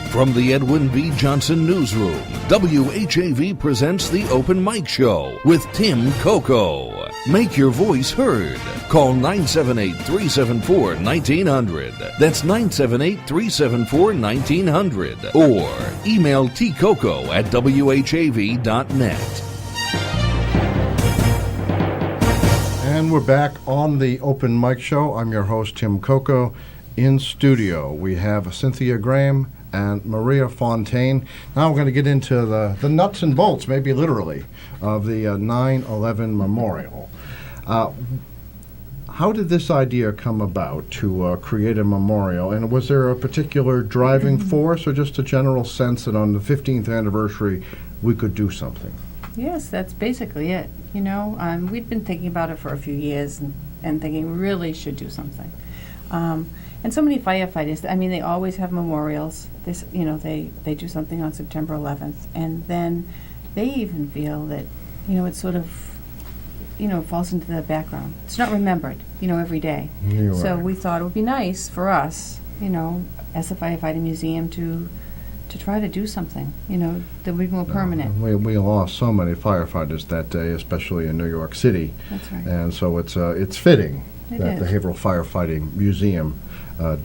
A: From the Edwin V. Johnson Newsroom, WHAV presents the Open Mic Show with Tim Coco. Make your voice heard. Call 978-374-1900. That's 978-374-1900. Or email tcoco@whav.net.
B: And we're back on the Open Mic Show. I'm your host, Tim Coco. In studio, we have Cynthia Graham and Maria Fontaine. Now we're going to get into the nuts and bolts, maybe literally, of the 9/11 memorial. How did this idea come about to create a memorial? And was there a particular driving force or just a general sense that on the 15th anniversary we could do something?
P: Yes, that's basically it. You know, we'd been thinking about it for a few years and thinking we really should do something. And so many firefighters, I mean, they always have memorials. This, you know, they do something on September 11th, and then they even feel that, you know, it sort of, you know, falls into the background. It's not remembered, you know, every day.
B: You're
P: so
B: right.
P: we thought it would be nice for us, you know, as a firefighting museum to try to do something, you know, that would be more permanent.
B: We lost so many firefighters that day, especially in New York City.
P: That's right.
B: And so it's fitting
P: It
B: that the
P: is.
B: Haverhill Firefighting Museum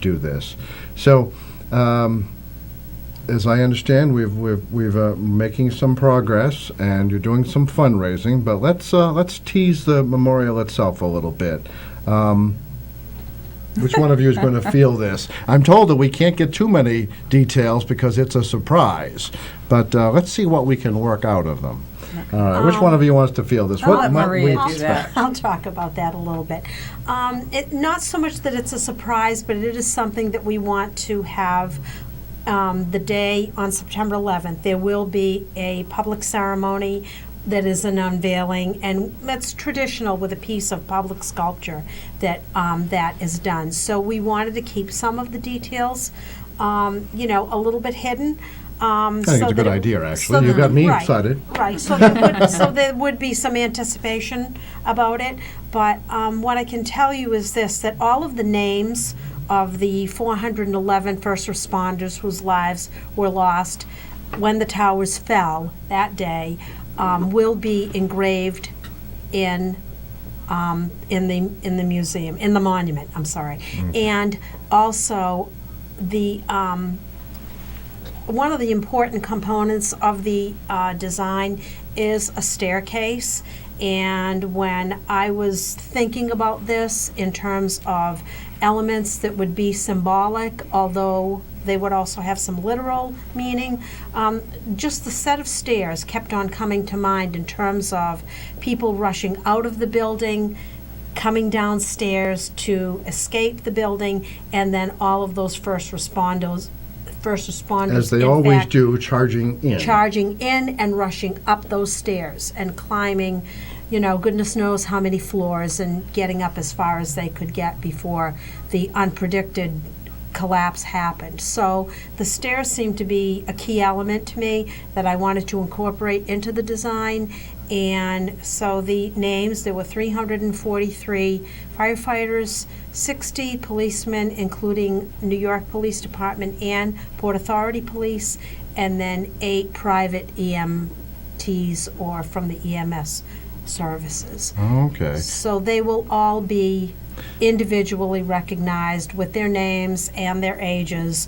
B: do this. So, as I understand, we've making some progress, and you're doing some fundraising. But let's tease the memorial itself a little bit. Which one of you is going to feel this? I'm told that we can't get too many details because it's a surprise. But let's see what we can work out of them. All right. Which one of you wants to feel this?
O: I'll
B: What
O: let
B: might
O: Maria
B: we-
O: do that. I'll talk about that a little bit. Not so much that it's a surprise, but it is something that we want to have the day on September 11th. There will be a public ceremony that is an unveiling, and that's traditional with a piece of public sculpture that is done. So we wanted to keep some of the details, a little bit hidden.
B: I think it's a good idea, actually. You got me excited.
O: Right, so there would be some anticipation about it, but what I can tell you is this, that all of the names of the 411 first responders whose lives were lost when the towers fell that day will be engraved in the museum, in the monument, I'm sorry. And also, the one of the important components of the design is a staircase. And when I was thinking about this in terms of elements that would be symbolic, although they would also have some literal meaning, just the set of stairs kept on coming to mind in terms of people rushing out of the building, coming downstairs to escape the building, and then all of those first responders,
B: as they always do, charging in
O: and rushing up those stairs and climbing, goodness knows how many floors, and getting up as far as they could get before the unpredicted collapse happened. So the stairs seemed to be a key element to me that I wanted to incorporate into the design. And so the names, there were 343 firefighters, 60 policemen, including New York Police Department and Port Authority Police, and then 8 private EMTs or from the EMS services.
B: Okay.
O: So they will all be individually recognized with their names and their ages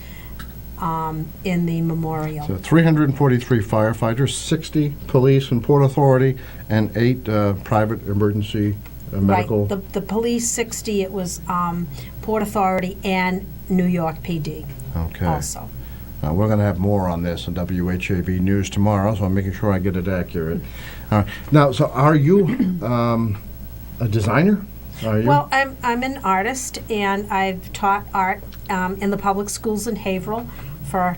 O: in the memorial.
B: So 343 firefighters, 60 police and Port Authority, and 8 private emergency medical.
O: Right. The police 60. It was Port Authority and New York PD.
B: Okay.
O: Also.
B: We're going to have more on this in WHAV News tomorrow, so I'm making sure I get it accurate. Now, so are you a designer? Are you?
O: Well, I'm an artist, and I've taught art in the public schools in Haverhill for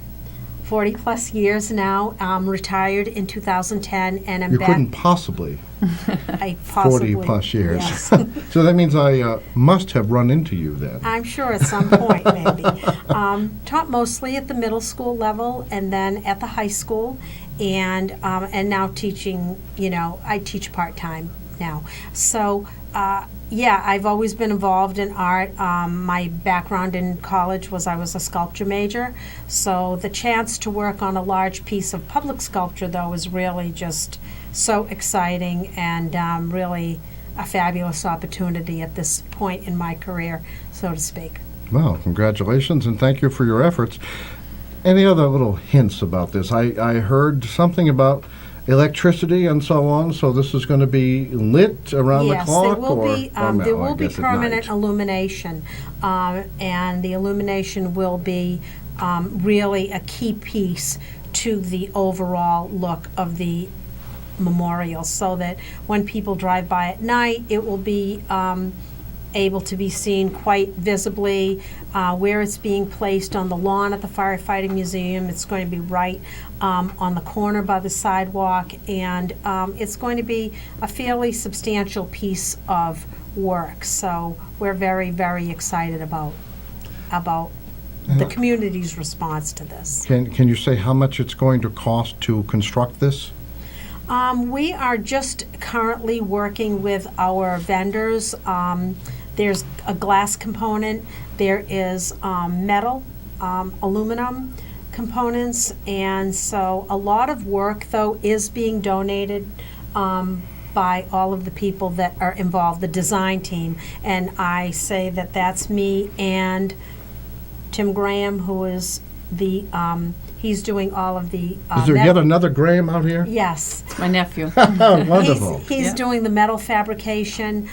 O: 40 plus years now. I'm retired in 2010, and I'm
B: you
O: back.
B: couldn't possibly.
O: I possibly
B: 40 plus years.
O: Yes.
B: So that means I must have run into you then.
O: I'm sure at some point, maybe. Taught mostly at the middle school level, and then at the high school, and now teaching. I teach part-time now. So. Yeah, I've always been involved in art. My background in college was I was a sculpture major. So the chance to work on a large piece of public sculpture, though, is really just so exciting and really a fabulous opportunity at this point in my career, so to speak.
B: Well, congratulations, and thank you for your efforts. Any other little hints about this? I heard something about electricity and so on, so this is going to be lit around the clock?
O: There will be permanent illumination, and the illumination will be really a key piece to the overall look of the memorial, so that when people drive by at night, it will be able to be seen quite visibly. Where it's being placed on the lawn at the Firefighting Museum, it's going to be right on the corner by the sidewalk, and it's going to be a fairly substantial piece of work. So we're very, very excited about the community's response to this.
B: Can you say how much it's going to cost to construct this?
O: We are just currently working with our vendors. There's a glass component, there is metal, aluminum components, and so a lot of work, though, is being donated by all of the people that are involved, the design team. And I say that that's me and Tim Graham, who is the he's doing all of the
B: is there yet another Graham out here?
O: Yes.
P: It's my nephew.
B: Wonderful.
O: He's doing the metal fabrication.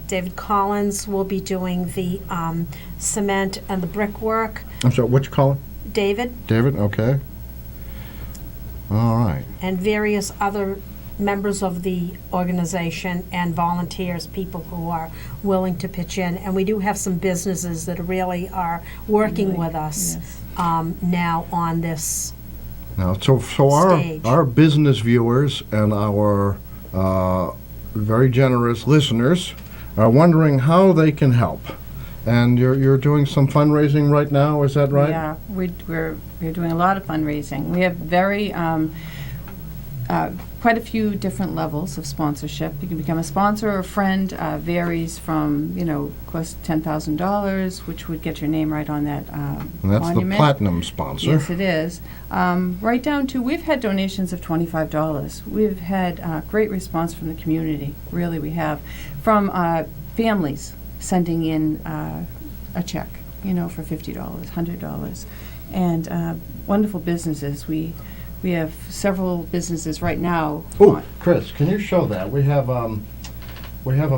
O: David Collins will be doing the cement and the brickwork.
B: I'm sorry, what you call it?
O: David.
B: David, okay. All right.
O: And various other members of the organization and volunteers, people who are willing to pitch in. And we do have some businesses that really are working with us now on this
B: so our business viewers and our very generous listeners are wondering how they can help. And you're doing some fundraising right now, is that right?
P: Yeah, we're doing a lot of fundraising. We have quite a few different levels of sponsorship. You can become a sponsor or a friend. Varies from, cost $10,000, which would get your name right on that
B: And that's
P: monument.
B: the platinum sponsor.
P: Yes, it is. Right down to, we've had donations of $25. We've had great response from the community. Really, we have. From families sending in a check, for $50, $100. And wonderful businesses. We have several businesses right now.
B: Oh, Chris, can you show that? We have a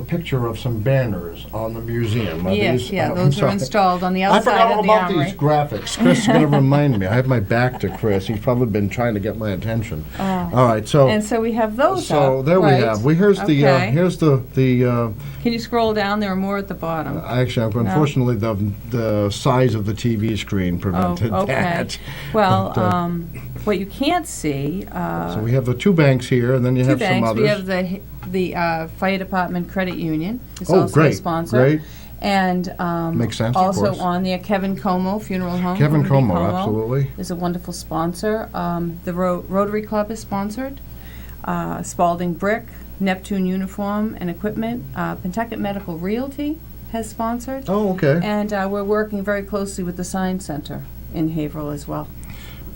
B: picture of some banners on the museum.
P: Yes, those are installed on the
B: I
P: outside
B: forgot all
P: of the
B: about
P: armory.
B: these graphics. Chris is going to remind me. I have my back to Chris. He's probably been trying to get my attention. All right, so
P: And so we have those
B: so
P: up,
B: there we
P: right?
B: have. Here's the
P: Can you scroll down? There are more at the bottom.
B: Actually,
P: No?
B: unfortunately, the size of the TV screen prevented
P: okay.
B: that.
P: Well,
B: But,
P: what you can't see.
B: so we have the two banks here, and then you
P: two
B: have
P: banks.
B: some others.
P: We have the Fire Department Credit Union. It's
B: Oh,
P: also
B: great,
P: a sponsor.
B: great.
P: And
B: Makes sense, of
P: also
B: course.
P: on there, Kevin Como Funeral Home.
B: Kevin
P: Rudy
B: Como, absolutely.
P: is a wonderful sponsor. The Rotary Club is sponsored. Spalding Brick, Neptune Uniform and Equipment, Pentucket Medical Realty has sponsored.
B: Oh, okay.
P: And we're working very closely with the Science Center in Haverhill as well.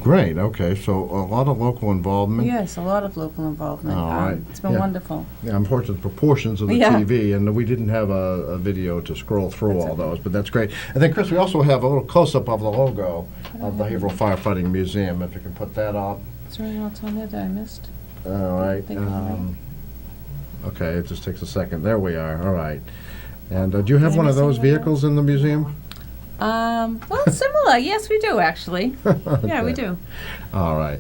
B: Great. Okay, so a lot of local involvement.
P: Yes, a lot of local involvement.
B: All right.
P: It's been wonderful.
B: Yeah, unfortunate proportions of the TV, and we didn't have a video to scroll through all those, but that's great. And then, Chris, we also have a little close-up of the logo of the Haverhill Firefighting Museum, if you can put that up.
P: Is there anything else on there that I missed?
B: All right.
P: Think of it.
B: Okay, it just takes a second. There we are. All right. And do you have
P: Did I
B: one of
P: miss
B: those
P: anything
B: vehicles in the museum?
P: Well, similar. Yes, we do, actually. Yeah, we
B: Okay.
P: do.
B: All right.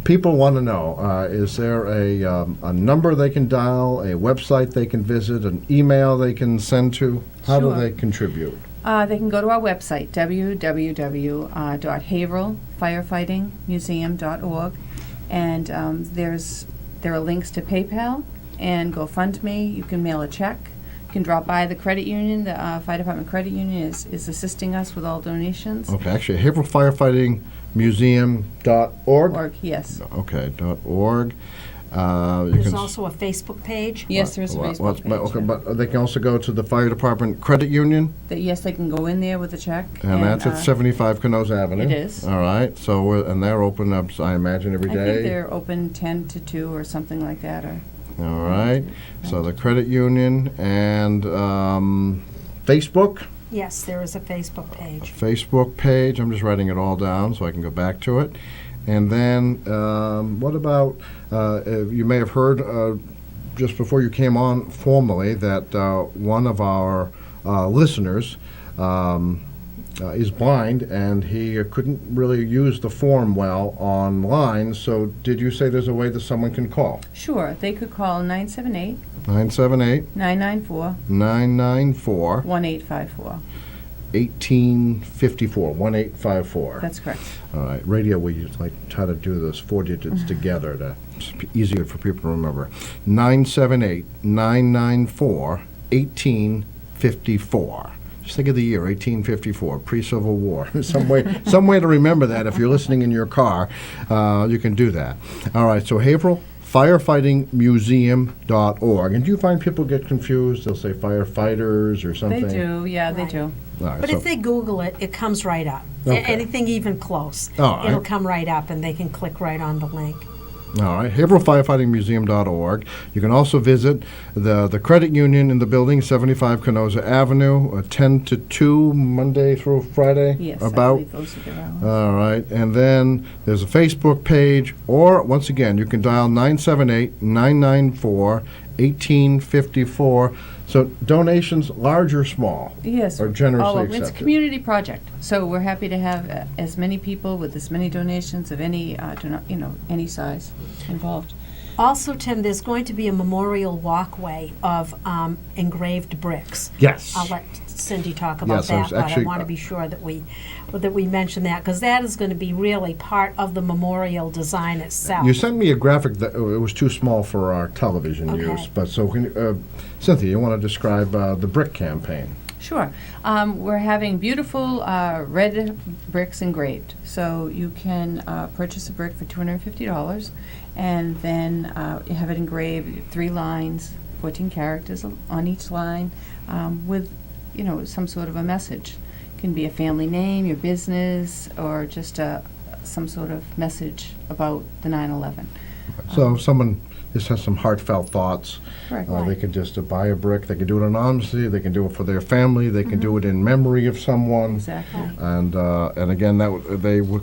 B: People want to know, is there a number they can dial, a website they can visit, an email they can send to? How do
P: Sure.
B: they contribute?
P: They can go to our website, www.haverhillfirefightingmuseum.org, and there are links to PayPal and GoFundMe. You can mail a check. You can drop by the credit union. The Fire Department Credit Union is assisting us with all donations.
B: Okay, actually, haverhillfirefightingmuseum.org?
P: Yes.
B: Okay, .org.
J: There's also a Facebook page.
P: Yes, there's a Facebook page.
B: Okay, but they can also go to the Fire Department Credit Union,
P: Yes, they can go in there with a check.
B: and that's at 75 Kenoza Avenue.
P: It is.
B: All right, so and they're open up, I imagine, every
P: I
B: day.
P: think they're open 10 to 2 or something like that.
B: All right, so the credit union and Facebook.
J: Yes, there is a Facebook page.
B: Facebook page. I'm just writing it all down so I can go back to it. And then what about, you may have heard just before you came on formally that one of our listeners is blind and he couldn't really use the form well online. So did you say there's a way that someone can call?
P: Sure, they could call 978
B: 978
P: 994
B: 994
P: 1854.
B: 1854, 1854.
P: That's correct.
B: All right. Radio, we like try to do those 4 digits together to it's easier for people to remember. 978-994-1854. Just think of the year, 1854, pre-Civil War. some way to remember that. If you're listening in your car, you can do that. All right. So Haverhill firefightingmuseum.org. And do you find people get confused? They'll say firefighters or something.
P: They do, yeah, they do.
B: All right,
J: But
B: so-
J: if they Google it, it comes right up.
B: Okay.
J: Anything even close,
B: All right.
J: it'll come right up, and they can click right on the link.
B: All right, haverhillfirefightingmuseum.org. You can also visit the credit union in the building, 75 Kenoza Avenue, 10 to 2, Monday through Friday.
P: Yes,
B: about.
P: I believe those are their hours.
B: All right, and then there's a Facebook page, or once again, you can dial 978-994-1854. So donations, large or small,
P: Yes.
B: are generously
P: It's a
B: accepted.
P: community project, so we're happy to have as many people with as many donations of any, any size involved.
J: Also, Tim, there's going to be a memorial walkway of engraved bricks.
B: Yes.
J: I'll let Cindy talk about
B: Yes, I
J: that,
B: was
J: but I
B: actually-
J: want to be sure that we mention that, because that is going to be really part of the memorial design itself.
B: You sent me a graphic that it was too small for our television
J: Okay.
B: use, but so can, Cynthia, you want to describe the brick campaign?
P: Sure. We're having beautiful red bricks engraved. So you can purchase a brick for $250 and then you have it engraved 3 lines, 14 characters on each line with, some sort of a message. It can be a family name, your business, or just some sort of message about the 9/11.
B: So if someone just has some heartfelt thoughts,
P: Right.
B: they could just buy a brick. They can do it anonymously. They can do it for their family. They can do it in memory of someone.
P: Exactly.
B: And again,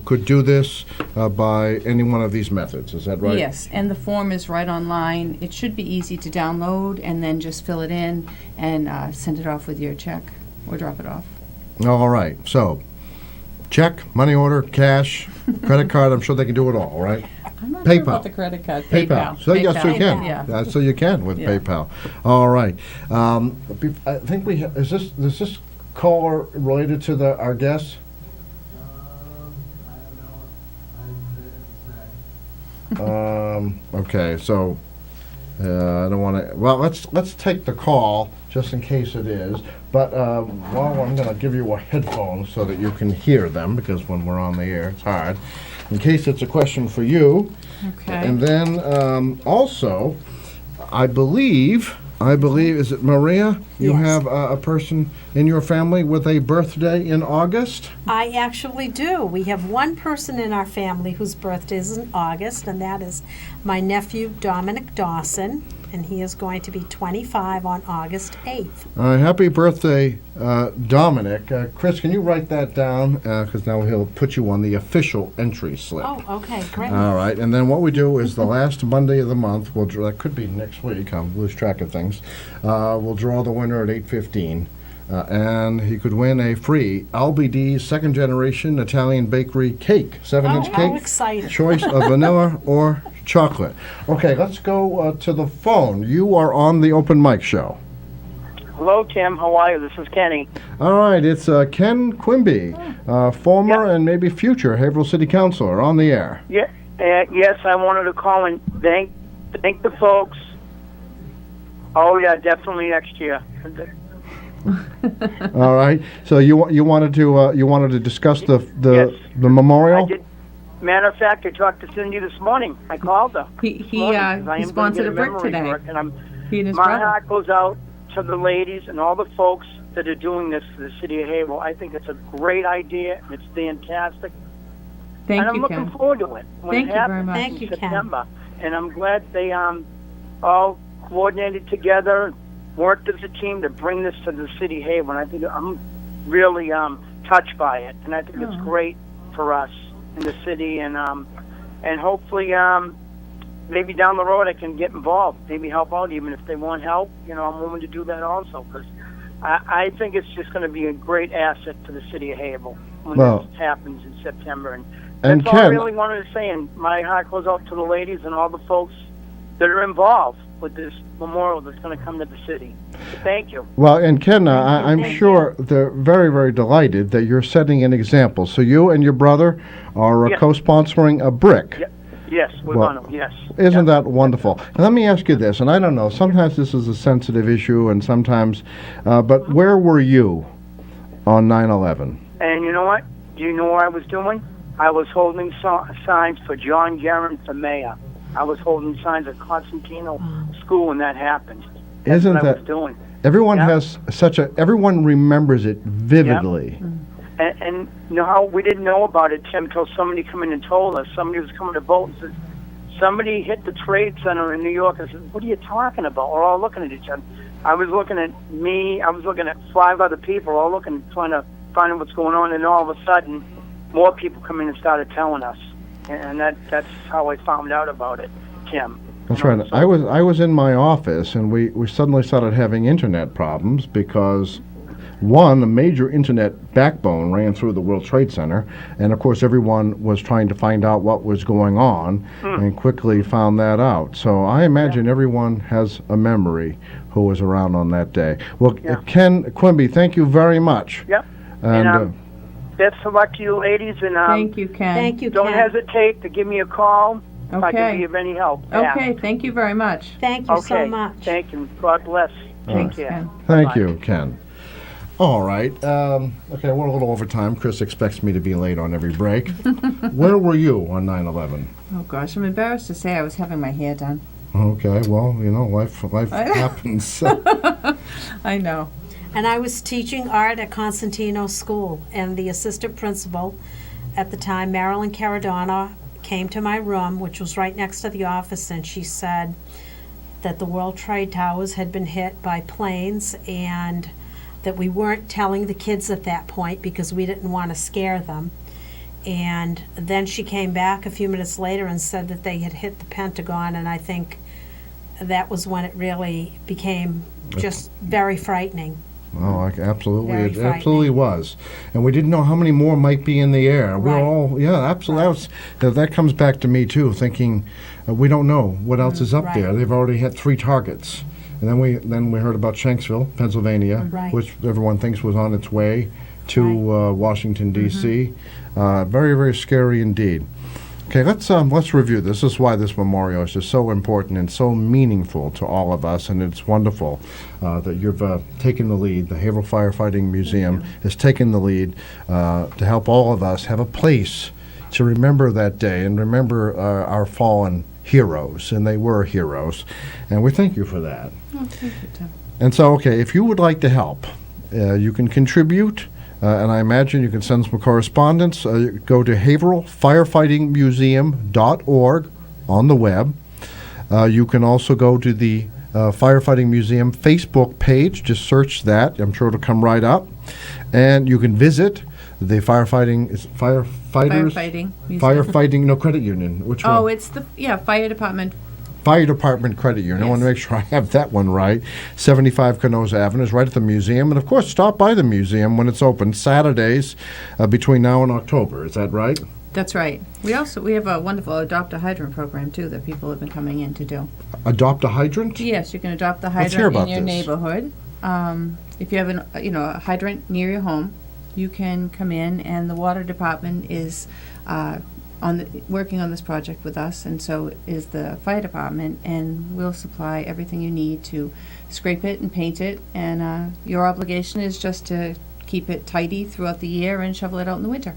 B: could do this by any one of these methods. Is that right?
P: Yes, and the form is right online. It should be easy to download and then just fill it in and send it off with your check or drop it off.
B: All right. So, check, money order, cash, credit card. I'm sure they can do it all, right?
P: I'm not
B: PayPal.
P: sure about the credit card.
B: PayPal. So yes, you can.
P: Yeah.
B: So you can with PayPal. All right. I think we is this caller related to our guest? Okay. So I don't want to. Well, let's take the call just in case it is. But I'm going to give you a headphone so that you can hear them, because when we're on the air, it's hard. In case it's a question for you.
P: Okay.
B: And then also, I believe, is it Maria? You
O: Yes.
B: have a person in your family with a birthday in August?
O: I actually do. We have one person in our family whose birthday is in August, and that is my nephew, Dominic Dawson, and he is going to be 25 on August 8th.
B: Happy birthday, Dominic. Chris, can you write that down? Because now he'll put you on the official entry slip.
O: Oh, okay, great.
B: All right, and then what we do is the last Monday of the month, that could be next week, I'll lose track of things, we'll draw the winner at 8:15, and he could win a free Albide's second generation Italian bakery cake, 7-inch cake.
O: How exciting.
B: Choice of vanilla or chocolate. Okay, let's go to the phone. You are on the Open Mic Show.
S: Hello, Tim. How are you? This is Kenny.
B: All right, it's Ken Quimby, former and maybe future Haverhill City Councilor, on the air.
S: Yeah, yes, I wanted to call and thank the folks. Oh yeah, definitely next year.
B: All right. So you wanted to discuss the memorial?
S: I did. Matter of fact, I talked to Cynthia this morning. I called her.
P: He
S: a
P: sponsored a brick today. He and his
S: my
P: brother.
S: heart goes out to the ladies and all the folks that are doing this for the city of Haverhill. I think it's a great idea. It's fantastic.
P: Thank
S: and I'm
P: you,
S: looking
P: Ken.
S: forward to it when
P: Thank
S: it
P: you
S: happens
P: very much.
O: Thank you,
S: in
O: Ken.
S: September. And I'm glad they all coordinated together, worked as a team to bring this to the city of Haverhill. And I think I'm really touched by it, and I think it's great for us in the city. And hopefully maybe down the road I can get involved, maybe help out. Even if they want help, I'm willing to do that also, because I think it's just going to be a great asset to the city of Haverhill when this happens in September. And that's all I really wanted to say, and my heart goes out to the ladies and all the folks that are involved with this memorial that's going to come to the city. Thank you.
B: Well, and Ken, I'm sure they're very, very delighted that you're setting an example. So you and your brother are co-sponsoring a brick.
S: Yes, we're going to, yes.
B: Isn't that wonderful? And let me ask you this, and I don't know, sometimes this is a sensitive issue, and sometimes, but where were you on 9/11?
S: And you know what? Do you know what I was doing? I was holding signs for John Guerin for mayor. I was holding signs at Constantino School when that happened. That's
B: Isn't
S: what
B: that
S: I was doing.
B: Everyone has everyone remembers it vividly.
S: And you know how we didn't know about it, Tim, until somebody come in and told us. Somebody was coming to vote and said, somebody hit the Trade Center in New York. I said, what are you talking about? We're all looking at each other. I was looking at me. I was looking at 5 other people, all looking, trying to find out what's going on. And all of a sudden, more people come in and started telling us. And that's how I found out about it, Tim.
B: That's right. I was in my office, and we suddenly started having internet problems because, one, a major internet backbone ran through the World Trade Center, and of course everyone was trying to find out what was going on, and quickly found that out. So I imagine everyone has a memory who was around on that day. Well, Ken Quimby, thank you very much.
S: Yep.
B: And
S: best of luck to you ladies, and
P: Thank you, Ken.
O: Thank you,
S: don't
O: Ken.
S: hesitate to give me a call if I
P: Okay.
S: can be of any help.
P: Okay, thank you very much.
O: Thank you so much.
S: Thank you. God bless. Take care.
B: Thank you, Ken. All right. Okay, we're a little over time. Chris expects me to be late on every break. Where were you on 9/11?
P: Oh, gosh, I'm embarrassed to say I was having my hair done.
B: Okay, well, life happens.
P: I know.
O: And I was teaching art at Constantino School, and the assistant principal at the time, Marilyn Caradonna, came to my room, which was right next to the office, and she said that the World Trade Towers had been hit by planes and that we weren't telling the kids at that point because we didn't want to scare them. And then she came back a few minutes later and said that they had hit the Pentagon, and I think that was when it really became just very frightening.
B: Oh, absolutely.
O: Very
B: It absolutely was. And we didn't know how many more might be in the air. We're all, absolutely. That comes back to me, too, thinking we don't know what else is up there. They've already had 3 targets. And then we heard about Shanksville, Pennsylvania, which everyone thinks was on its way to Washington, D.C. Very, very scary indeed. Okay, let's review this. This is why this memorial is just so important and so meaningful to all of us, and it's wonderful that you've taken the lead. The Haverhill Firefighting Museum has taken the lead to help all of us have a place to remember that day and remember our fallen heroes, and they were heroes, and we thank you for that.
P: Oh, thank you, Tim.
B: And so, okay, if you would like to help, you can contribute. And I imagine you can send some correspondence. Go to haverhillfirefightingmuseum.org on the web. You can also go to the Firefighting Museum Facebook page. Just search that. I'm sure it'll come right up. And you can visit the Firefighting Credit Union. Which one?
P: Oh, it's the Fire Department.
B: Fire Department Credit Union. I want to make sure I have that one right. 75 Kenoza Avenue is right at the museum. And, of course, stop by the museum when it's open Saturdays between now and October. Is that right?
P: That's right. We have a wonderful Adopt a Hydrant program, too, that people have been coming in to do.
B: Adopt a hydrant?
P: Yes, you can adopt the hydrant in your neighborhood. If you have a hydrant near your home, you can come in, and the water department is working on this project with us, and so is the fire department, and we'll supply everything you need to scrape it and paint it, and your obligation is just to keep it tidy throughout the year and shovel it out in the winter.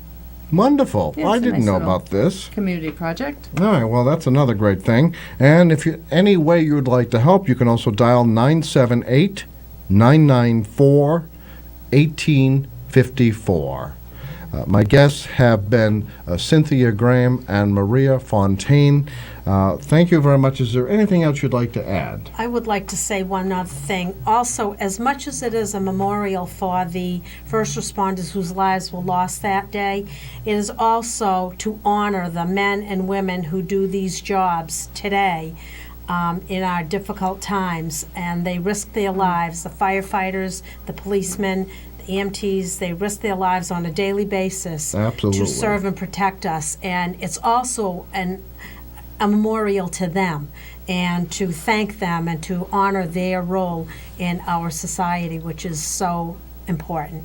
B: Wonderful.
P: Yeah,
B: I didn't know about this.
P: Community project.
B: All right, well, that's another great thing. And if you any way you would like to help, you can also dial 978-994-1854. My guests have been Cynthia Graham and Maria Fontaine. Thank you very much. Is there anything else you'd like to add?
O: I would like to say one other thing. Also, as much as it is a memorial for the first responders whose lives were lost that day, it is also to honor the men and women who do these jobs today in our difficult times. And they risk their lives, the firefighters, the policemen, EMTs, they risk their lives on a daily basis to serve and protect us. And it's also a memorial to them and to thank them and to honor their role in our society, which is so important.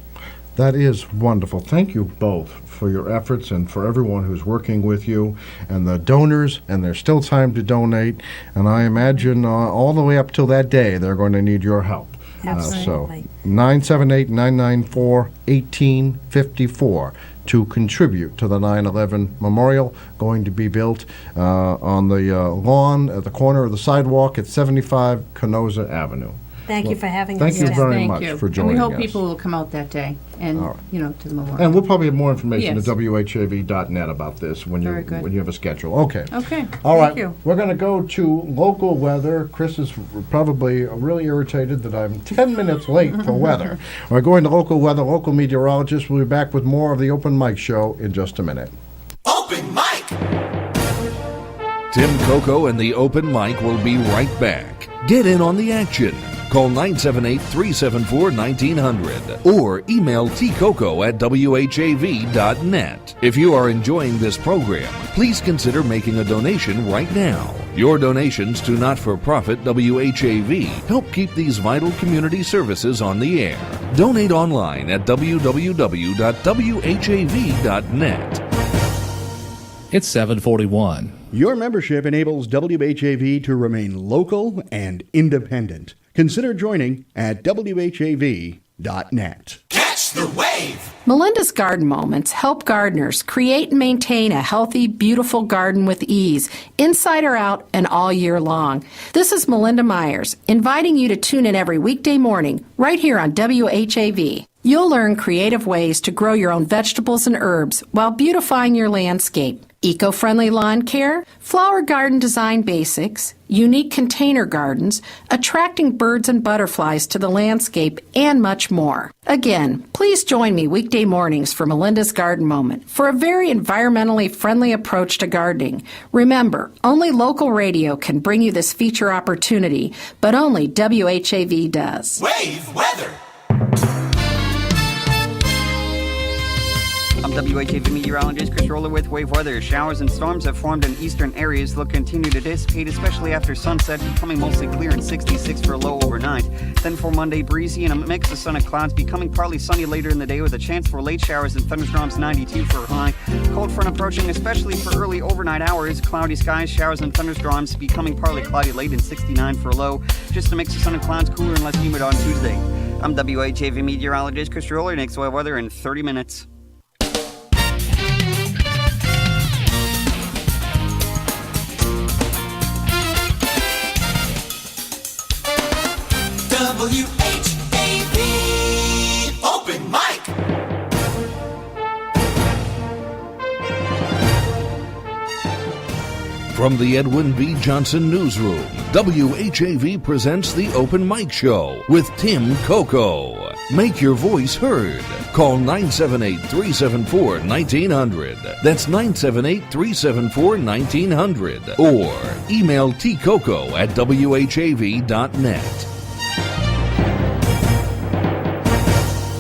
B: That is wonderful. Thank you both for your efforts and for everyone who's working with you and the donors, and there's still time to donate. And I imagine all the way up till that day, they're going to need your help.
O: Absolutely.
B: So 978-994-1854 to contribute to the 9/11 memorial going to be built on the lawn at the corner of the sidewalk at 75 Kenoza Avenue.
O: Thank you for having us.
B: Thank you very
P: Thank
B: much
P: you.
B: for joining us.
P: And we hope people will come out that day and, to the memorial.
B: And we'll probably have more information
P: Yes.
B: at WHAV.net about this when you have a schedule. Okay.
P: Okay.
B: All right.
P: Thank you.
B: We're going to go to local weather. Chris is probably really irritated that I'm 10 minutes late for weather. We're going to local weather. Local meteorologist will be back with more of the Open Mic Show in just a minute.
F: Open Mic!
A: Tim Coco and the Open Mic will be right back. Get in on the action. Call 978-374-1900 or email tcoco@whav.net. If you are enjoying this program, please consider making a donation right now. Your donations to not-for-profit WHAV help keep these vital community services on the air. Donate online at www.whav.net.
H: It's 741.
E: Your membership enables WHAV to remain local and independent. Consider joining at WHAV.net.
F: Catch the wave.
T: Melinda's Garden Moments help gardeners create and maintain a healthy, beautiful garden with ease, inside or out, and all year long. This is Melinda Myers, inviting you to tune in every weekday morning, right here on WHAV. You'll learn creative ways to grow your own vegetables and herbs while beautifying your landscape. Eco-friendly lawn care, flower garden design basics, unique container gardens, attracting birds and butterflies to the landscape, and much more. Again, please join me weekday mornings for Melinda's Garden Moment for a very environmentally friendly approach to gardening. Remember, only local radio can bring you this feature opportunity, but only WHAV does.
F: Wave weather.
N: I'm WHAV meteorologist Chris Roller with Wave Weather. Showers and storms have formed in eastern areas. They'll continue to dissipate, especially after sunset, becoming mostly clear and 66 for a low overnight. Then for Monday, breezy and a mix of sun and clouds, becoming partly sunny later in the day with a chance for late showers and thunderstorms, 92 for a high. Cold front approaching, especially for early overnight hours. Cloudy skies, showers and thunderstorms, becoming partly cloudy late and 69 for a low. Just a mix of sun and clouds, cooler and less humid on Tuesday. I'm WHAV meteorologist Chris Roller. Next Wave Weather in 30 minutes.
F: WHAV Open Mic.
A: From the Edwin B. Johnson Newsroom, WHAV presents the Open Mic Show with Tim Coco. Make your voice heard. Call 978-374-1900. That's 978-374-1900. Or email tcoco@whav.net.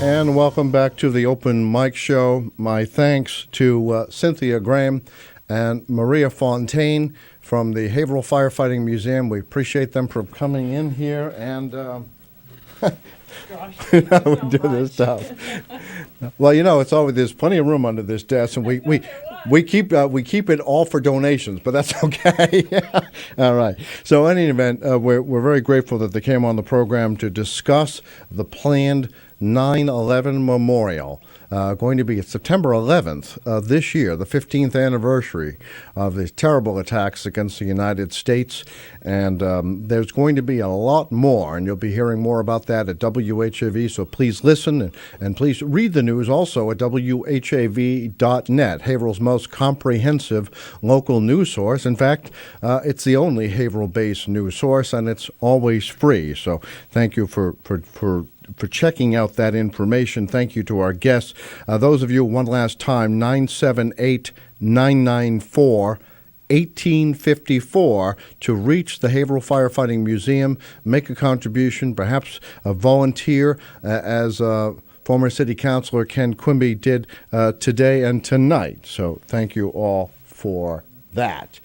B: And welcome back to the Open Mic Show. My thanks to Cynthia Graham and Maria Fontaine from the Haverhill Firefighting Museum. We appreciate them for coming in here and we do this stuff. Well, you know, it's always there's plenty of room under this desk, and we keep it all for donations, but that's okay. All right. So, in any event, we're very grateful that they came on the program to discuss the planned 9/11 memorial. Going to be September 11th this year, the 15th anniversary of the terrible attacks against the United States. And there's going to be a lot more, and you'll be hearing more about that at WHAV. So please listen and please read the news also at WHAV.net, Haverhill's most comprehensive local news source. In fact, it's the only Haverhill-based news source, and it's always free. So thank you for checking out that information. Thank you to our guests. Those of you, one last time, 978-994-1854 to reach the Haverhill Firefighting Museum, make a contribution, perhaps a volunteer, as former City Councilor Ken Quimby did today and tonight. So thank you all for that.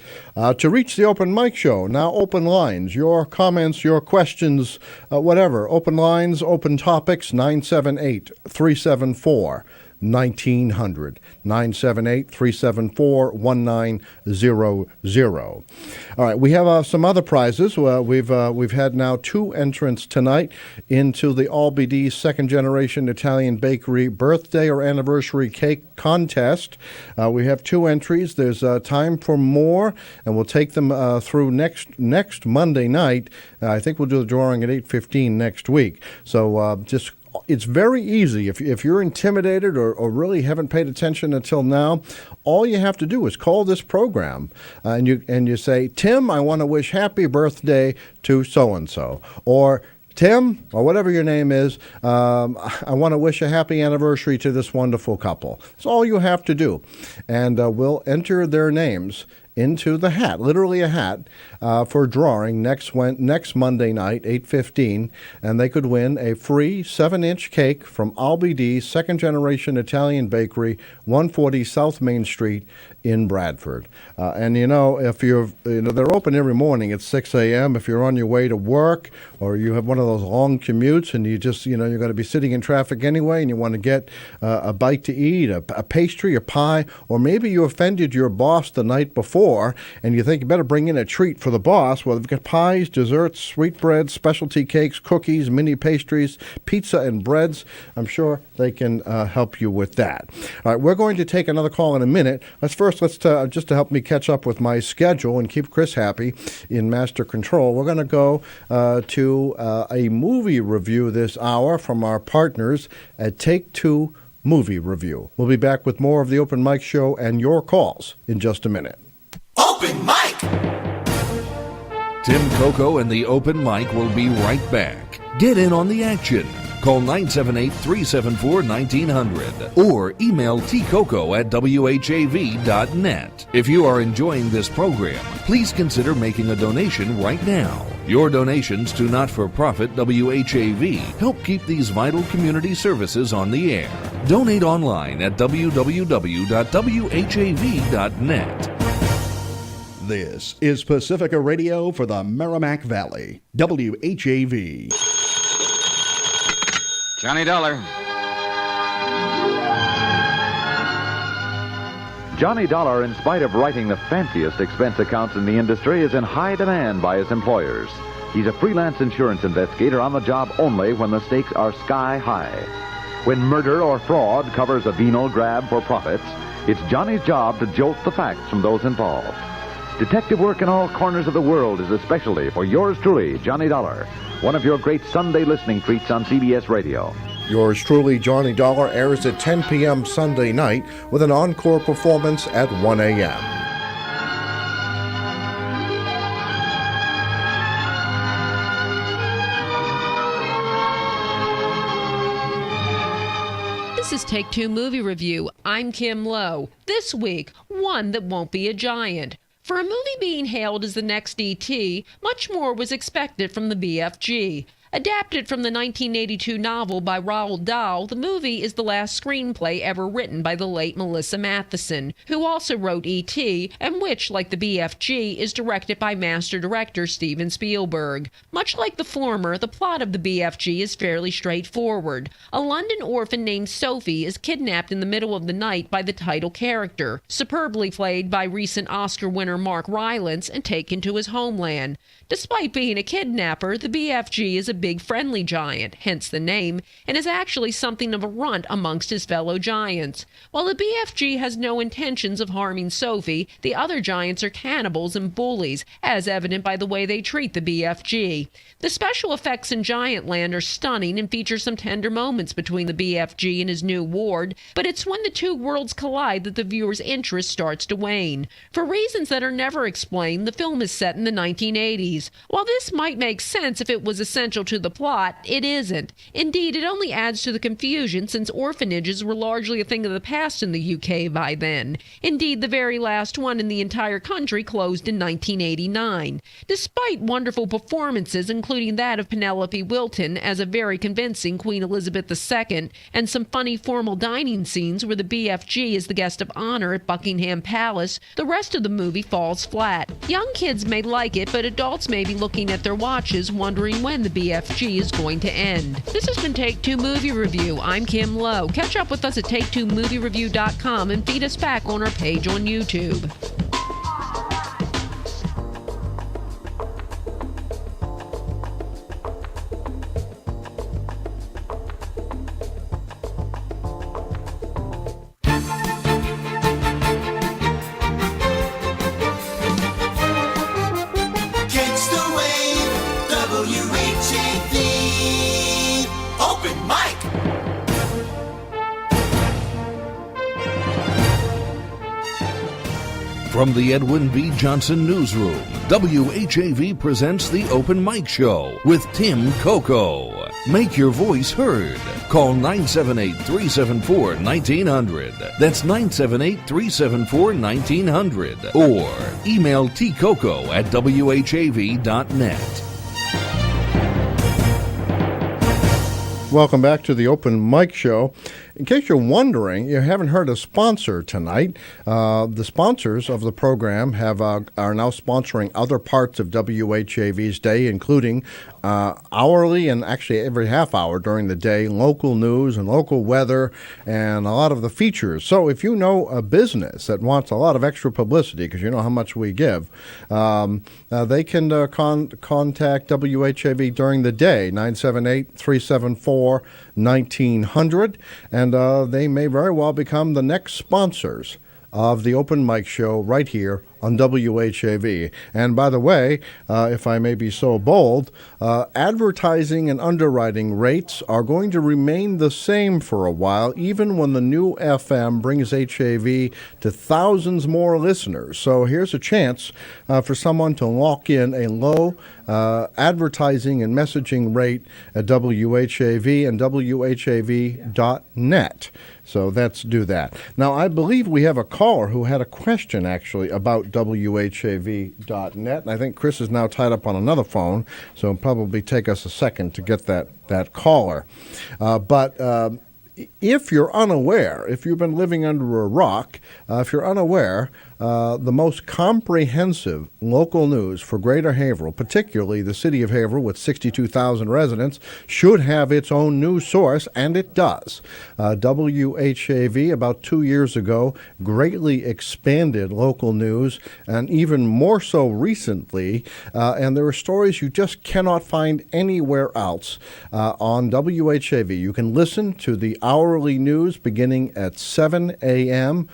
B: To reach the Open Mic Show, now open lines, your comments, your questions, whatever. Open lines, open topics, 978-374-1900, 978-374-1900. All right, we have some other prizes. We've had now 2 entrants tonight into the Albee Second Generation Italian Bakery birthday or anniversary cake contest. We have 2 entries. There's time for more, and we'll take them through next Monday night. I think we'll do the drawing at 8:15 next week. So it's very easy. If you're intimidated or really haven't paid attention until now, all you have to do is call this program and you say, Tim, I want to wish happy birthday to so-and-so. Or Tim, or whatever your name is, I want to wish a happy anniversary to this wonderful couple. That's all you have to do. And we'll enter their names into the hat, literally a hat, for drawing next Monday night, 8:15, and they could win a free 7-inch cake from Albee Second Generation Italian Bakery, 140 South Main Street in Bradford. And if they're open every morning at 6 a.m. If you're on your way to work or you have one of those long commutes and you just, you're going to be sitting in traffic anyway and you want to get a bite to eat, a pastry, a pie, or maybe you offended your boss the night before door, and you think you better bring in a treat for the boss. Well, they've got pies, desserts, sweetbreads, specialty cakes, cookies, mini pastries, pizza, and breads. I'm sure they can help you with that. All right, we're going to take another call in a minute. Let's just to help me catch up with my schedule and keep Chris happy in master control. We're going to go to a movie review this hour from our partners at Take Two Movie Review. We'll be back with more of the Open Mic Show and your calls in just a minute.
F: Open Mic!
A: Tim Coco and the Open Mic will be right back. Get in on the action. Call 978-374-1900 or email tcoco@whav.net. If you are enjoying this program, please consider making a donation right now. Your donations to not-for-profit WHAV help keep these vital community services on the air. Donate online at www.whav.net.
E: This is Pacifica Radio for the Merrimack Valley, WHAV.
U: Johnny Dollar.
V: Johnny Dollar, in spite of writing the fanciest expense accounts in the industry, is in high demand by his employers. He's a freelance insurance investigator on the job only when the stakes are sky high. When murder or fraud covers a venal grab for profits, it's Johnny's job to jolt the facts from those involved. Detective work in all corners of the world is a specialty for yours truly, Johnny Dollar, one of your great Sunday listening treats on CBS Radio.
B: Yours truly, Johnny Dollar, airs at 10 p.m. Sunday night with an encore performance at 1 a.m.
W: This is Take Two Movie Review. I'm Kim Lowe. This week, one that won't be a giant. For a movie being hailed as the next E.T., much more was expected from the BFG. Adapted from the 1982 novel by Roald Dahl, the movie is the last screenplay ever written by the late Melissa Matheson, who also wrote E.T., and which, like the BFG, is directed by master director Steven Spielberg. Much like the former, the plot of the BFG is fairly straightforward. A London orphan named Sophie is kidnapped in the middle of the night by the title character, superbly played by recent Oscar winner Mark Rylance, and taken to his homeland. Despite being a kidnapper, the BFG is a big friendly giant, hence the name, and is actually something of a runt amongst his fellow giants. While the BFG has no intentions of harming Sophie, the other giants are cannibals and bullies, as evident by the way they treat the BFG. The special effects in Giantland are stunning and feature some tender moments between the BFG and his new ward, but it's when the two worlds collide that the viewer's interest starts to wane. For reasons that are never explained, the film is set in the 1980s. While this might make sense if it was essential to the plot, it isn't. Indeed, it only adds to the confusion since orphanages were largely a thing of the past in the UK by then. Indeed, the very last one in the entire country closed in 1989. Despite wonderful performances, including that of Penelope Wilton as a very convincing Queen Elizabeth II, and some funny formal dining scenes where the BFG is the guest of honor at Buckingham Palace, the rest of the movie falls flat. Young kids may like it, but adults may be looking at their watches wondering when the BFG is going to end. This has been Take Two Movie Review. I'm Kim Lowe. Catch up with us at take2moviereview.com and feed us back on our page on YouTube.
A: From the Edwin B. Johnson Newsroom, WHAV presents the Open Mic Show with Tim Coco. Make your voice heard. Call 978-374-1900. That's 978-374-1900. Or email tcoco@whav.net.
B: Welcome back to the Open Mic Show. in case you're wondering, you haven't heard a sponsor tonight. The sponsors of the program are now sponsoring other parts of WHAV's day, including hourly and actually every half hour during the day, local news and local weather and a lot of the features. So if you know a business that wants a lot of extra publicity, because you know how much we give, they can contact WHAV during the day, 978-374-1900, and they may very well become the next sponsors of the Open Mic Show right here on WHAV. And by the way, if I may be so bold, advertising and underwriting rates are going to remain the same for a while, even when the new FM brings HAV to thousands more listeners. So here's a chance for someone to lock in a low advertising and messaging rate at WHAV and WHAV.net. So let's do that. Now, I believe we have a caller who had a question, actually, about WHAV.net. And I think Chris is now tied up on another phone, so it'll probably take us a second to get that caller. But if you're unaware, if you've been living under a rock, if you're unaware, the most comprehensive local news for Greater Haverhill, particularly the city of Haverhill with 62,000 residents, should have its own news source, and it does. WHAV, about 2 years ago, greatly expanded local news, and even more so recently, and there are stories you just cannot find anywhere else on WHAV. You can listen to the hourly news beginning at 7 a.m.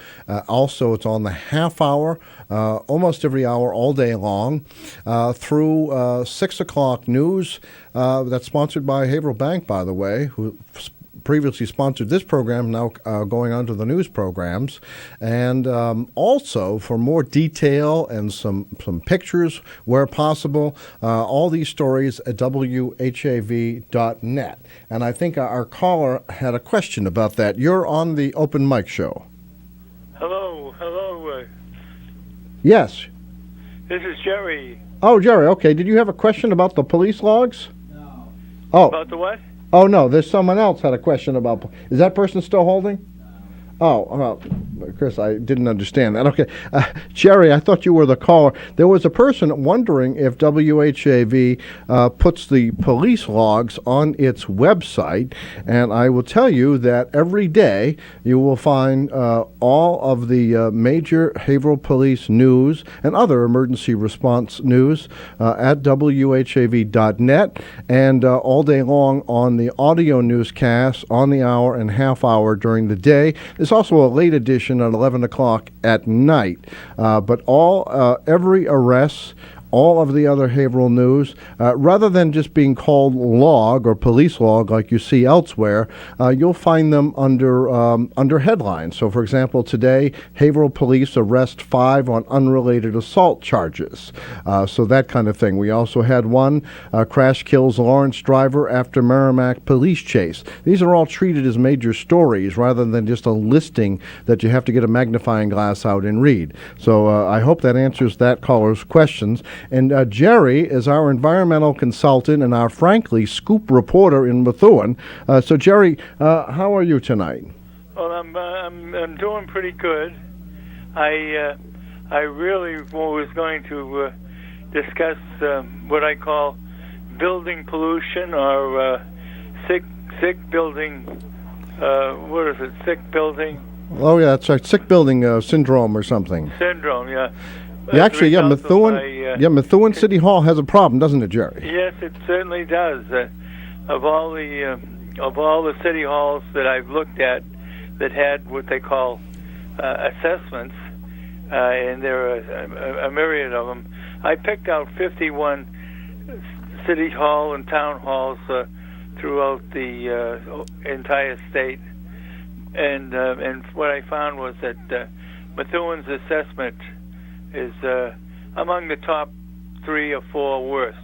B: Also, it's on the half hour, almost every hour, all day long, through 6 o'clock news. That's sponsored by Haverhill Bank, by the way, who previously sponsored this program, now going on to the news programs. And also, for more detail and some pictures where possible, all these stories at WHAV.net. And I think our caller had a question about that. You're on the Open Mic Show.
C: Hello.
B: Yes.
C: This is Jerry.
B: Oh, Jerry, okay. Did you have a question about the police logs? No. Oh.
C: About the what?
B: Oh, no, there's someone else had a question about... Is that person still holding? Oh, well, Chris, I didn't understand that. Okay. Jerry, I thought you were the caller. There was a person wondering if WHAV puts the police logs on its website, and I will tell you that every day you will find all of the major Haverhill Police news and other emergency response news at WHAV.net, and all day long on the audio newscasts on the hour and half hour during the day. There's also a late edition at 11 o'clock at night. But every arrest, all of the other Haverhill news, rather than just being called log or police log like you see elsewhere, you'll find them under headlines. So, for example, today, Haverhill police arrest 5 on unrelated assault charges. So that kind of thing. We also had one, crash kills Lawrence driver after Merrimack police chase. These are all treated as major stories rather than just a listing that you have to get a magnifying glass out and read. So I hope that answers that caller's questions. And Jerry is our environmental consultant and our, frankly, scoop reporter in Methuen. So, Jerry, how are you tonight?
C: Well, I'm doing pretty good. I really was going to discuss what I call building pollution or sick building. What is it? Sick building.
B: Oh yeah, that's right. Sick building syndrome or something.
C: Syndrome, yeah.
B: Yeah, actually, Methuen City Hall has a problem, doesn't it, Jerry?
C: Yes, it certainly does. Of all the city halls that I've looked at that had what they call assessments, and there are a myriad of them, I picked out 51 city hall and town halls throughout the entire state, and what I found was that Methuen's assessment is among the top 3 or 4 worst.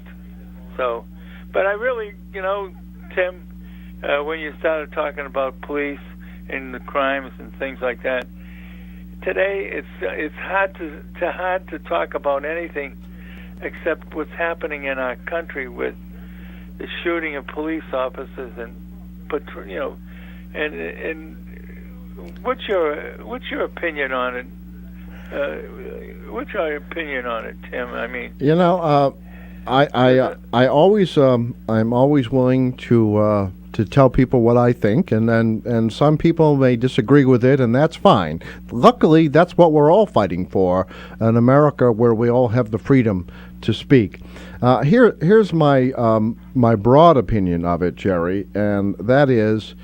C: So, but I really, Tim, when you started talking about police and the crimes and things like that, today it's hard to talk about anything except what's happening in our country with the shooting of police officers and what's your opinion on it? What's your opinion on it, Tim? I mean,
B: I always I'm always willing to tell people what I think, and some people may disagree with it, and that's fine. Luckily, that's what we're all fighting for, in America, where we all have the freedom to speak. Here's my my broad opinion of it, Jerry, and that is,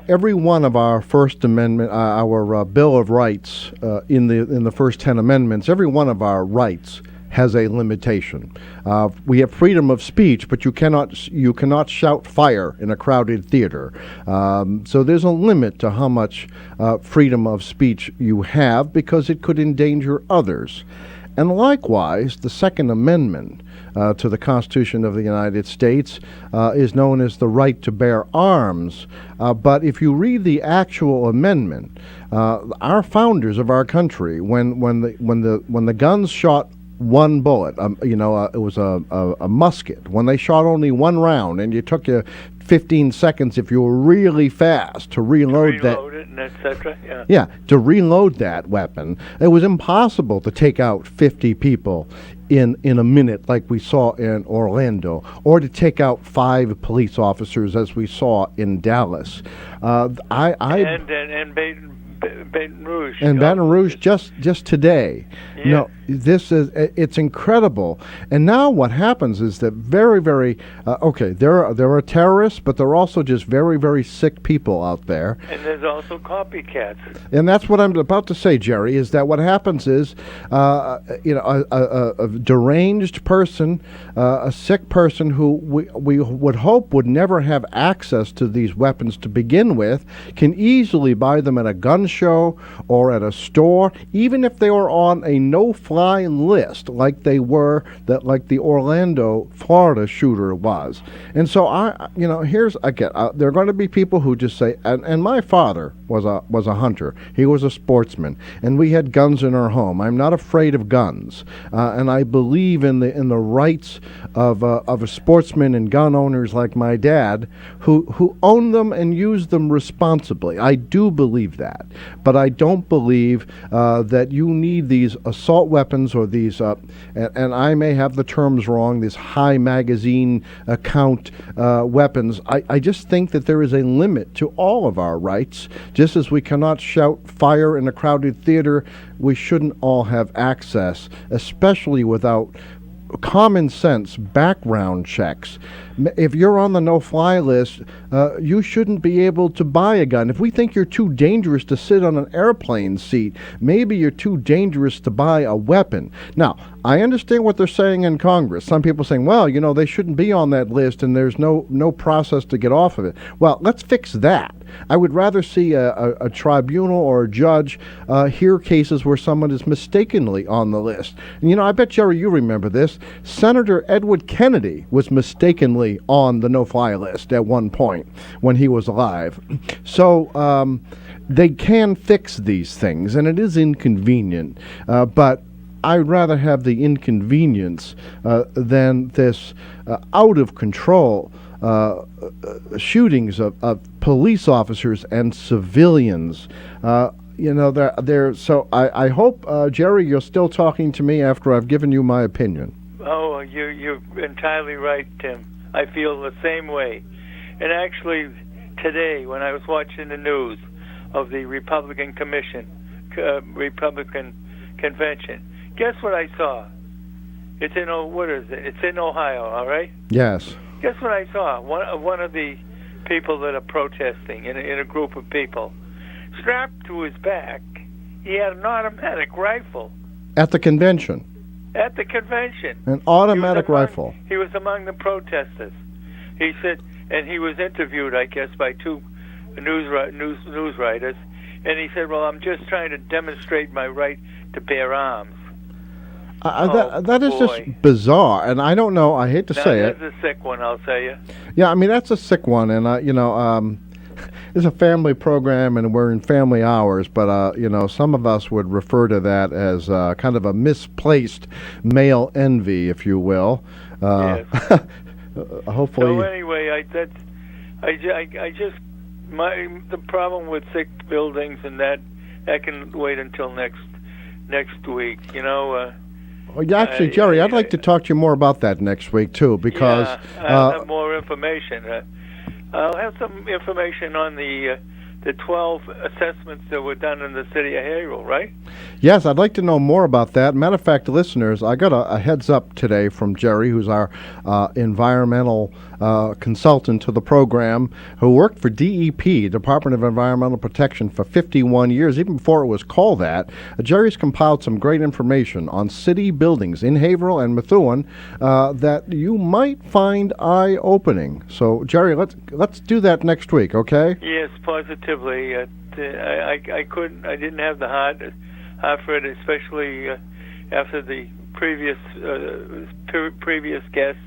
B: every one of our First Amendment, our Bill of Rights, in the first 10 amendments, every one of our rights has a limitation. We have freedom of speech, but you cannot shout fire in a crowded theater. So there's a limit to how much freedom of speech you have, because it could endanger others. And likewise, the Second Amendment to the Constitution of the United States is known as the right to bear arms. But if you read the actual amendment, our founders of our country, when the guns shot one bullet, it was a musket. When they shot only one round, and you took you 15 seconds if you were really fast to reload that.
C: It and et cetera, yeah.
B: Yeah, to reload that weapon, it was impossible to take out 50 people in a minute, like we saw in Orlando, or to take out 5 police officers, as we saw in Dallas.
C: And Baton Rouge.
B: And Baton Rouge just today.
C: Yeah.
B: It's incredible. And now what happens is that very, very, there are terrorists, but there are also just very, very sick people out there.
C: And there's also copycats.
B: And that's what I'm about to say, Jerry, is that what happens is, a deranged person, a sick person who we would hope would never have access to these weapons to begin with, can easily buy them at a gun show or at a store, even if they were on a no-fly list, like they were, like the Orlando, Florida shooter was. And so here's again, there are going to be people who just say, and my father was a hunter. He was a sportsman, and we had guns in our home. I'm not afraid of guns, and I believe in the rights of a sportsman and gun owners like my dad, who own them and use them responsibly. I do believe that, but I don't believe that you need these assault weapons or these, and I may have the terms wrong, these high magazine count weapons. I just think that there is a limit to all of our rights. Just as we cannot shout fire in a crowded theater, we shouldn't all have access, especially without common sense background checks. If you're on the no-fly list, you shouldn't be able to buy a gun. If we think you're too dangerous to sit on an airplane seat, maybe you're too dangerous to buy a weapon. Now, I understand what they're saying in Congress. Some people saying, well, they shouldn't be on that list and there's no process to get off of it. Well, let's fix that. I would rather see a tribunal or a judge hear cases where someone is mistakenly on the list. And, I bet, Jerry, you remember this. Senator Edward Kennedy was mistakenly on the no-fly list at one point when he was alive. So they can fix these things, and it is inconvenient, but I'd rather have the inconvenience than this out-of-control shootings of police officers and civilians. So I hope, Jerry, you're still talking to me after I've given you my opinion.
C: Oh, you're entirely right, Tim. I feel the same way. And actually, today, when I was watching the news of the Republican Convention, guess what I saw? It's in It's in Ohio, all right?
B: Yes.
C: Guess what I saw? One of the people that are protesting in a group of people, strapped to his back, he had an automatic rifle.
B: At the convention.
C: At the convention.
B: An automatic rifle.
C: He was among the protesters. He said, and he was interviewed, I guess, by 2 news writers, and he said, well, I'm just trying to demonstrate my right to bear arms.
B: That is just bizarre, and I don't know, I hate to say it.
C: That's a sick one, I'll tell you.
B: Yeah, I mean, that's a sick one, and, it's a family program, and we're in family hours, but, some of us would refer to that as kind of a misplaced male envy, if you will.
C: Yes.
B: Hopefully.
C: So anyway, I just the problem with sick buildings and that can wait until next week. You know.
B: Well, actually, Jerry, I'd like to talk to you more about that next week too, because
C: I'll have more information. I'll have some information on the 12 assessments that were done in the city of Haverhill, right?
B: Yes, I'd like to know more about that. Matter of fact, listeners, I got a heads up today from Jerry, who's our environmental consultant to the program, who worked for DEP, Department of Environmental Protection, for 51 years, even before it was called that. Jerry's compiled some great information on city buildings in Haverhill and Methuen that you might find eye-opening. So, Jerry, let's do that next week, okay?
C: Yes, positively. I didn't have the heart for it, especially after the previous guest.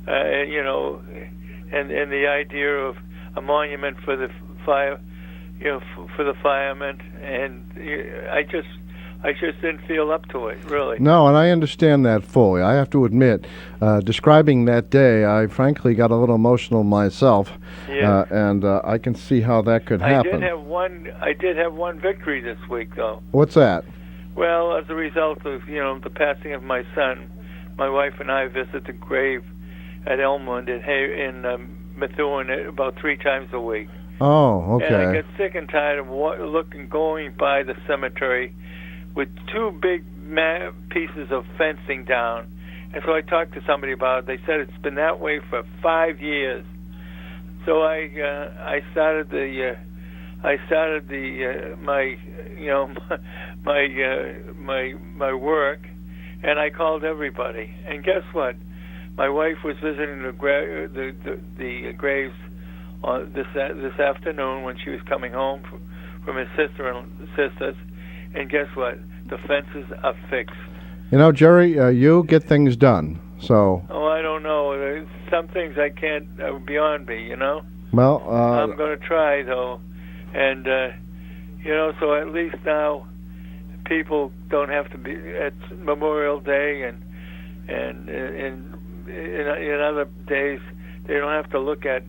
C: You know, and the idea of a monument for the fire, you know, for the firemen, and I just didn't feel up to it, really.
B: No, and I understand that fully. I have to admit, describing that day, I frankly got a little emotional myself, and I can see how that could happen.
C: I did have one victory this week, though.
B: What's that?
C: Well, as a result of the passing of my son, my wife and I visit the grave at Elmwood in Methuen about 3 times a week.
B: Oh, okay.
C: And I got sick and tired of going by the cemetery with 2 big pieces of fencing down. And so I talked to somebody about it. They said it's been that way for 5 years. So I started my work, and I called everybody. And guess what? My wife was visiting the graves this afternoon when she was coming home from his sisters, and guess what? The fences are fixed.
B: You know, Jerry, you get things done. So.
C: Oh, I don't know. There's some things I can't beyond me. You know.
B: Well,
C: I'm going to try though, and so at least now people don't have to be at Memorial Day and in other days, they don't have to look at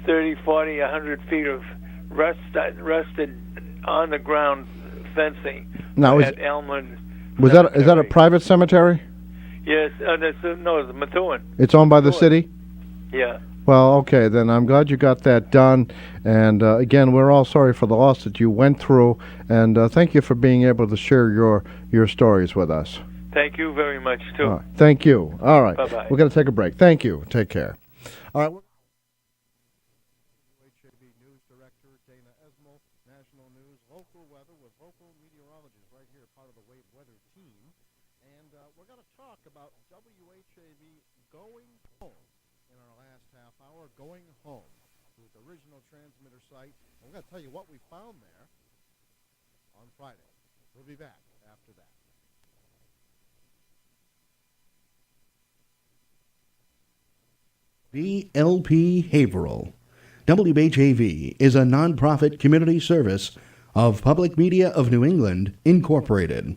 C: 30, 40, 100 feet of rusted on the ground fencing
B: now,
C: at Elmwood.
B: Is that a private cemetery?
C: Yes, it's Methuen.
B: It's owned by the city?
C: Yeah.
B: Well, okay, then I'm glad you got that done. And again, we're all sorry for the loss that you went through. And thank you for being able to share your stories with us.
C: Thank you very much, too.
B: All right. Thank you. All right.
C: Bye-bye.
B: We're going to take a break. Thank you. Take care. All right. WHAV News Director Dana Esmel, National News, local weather with local meteorologists right here, part of the WAVE weather team. And we're going to talk about WHAV going home in our last half hour, going home to its original transmitter site. And we're going to tell you what we found there on Friday. We'll be back after that.
E: BLP Haverhill. WHAV is a nonprofit community service of Public Media of New England, Incorporated.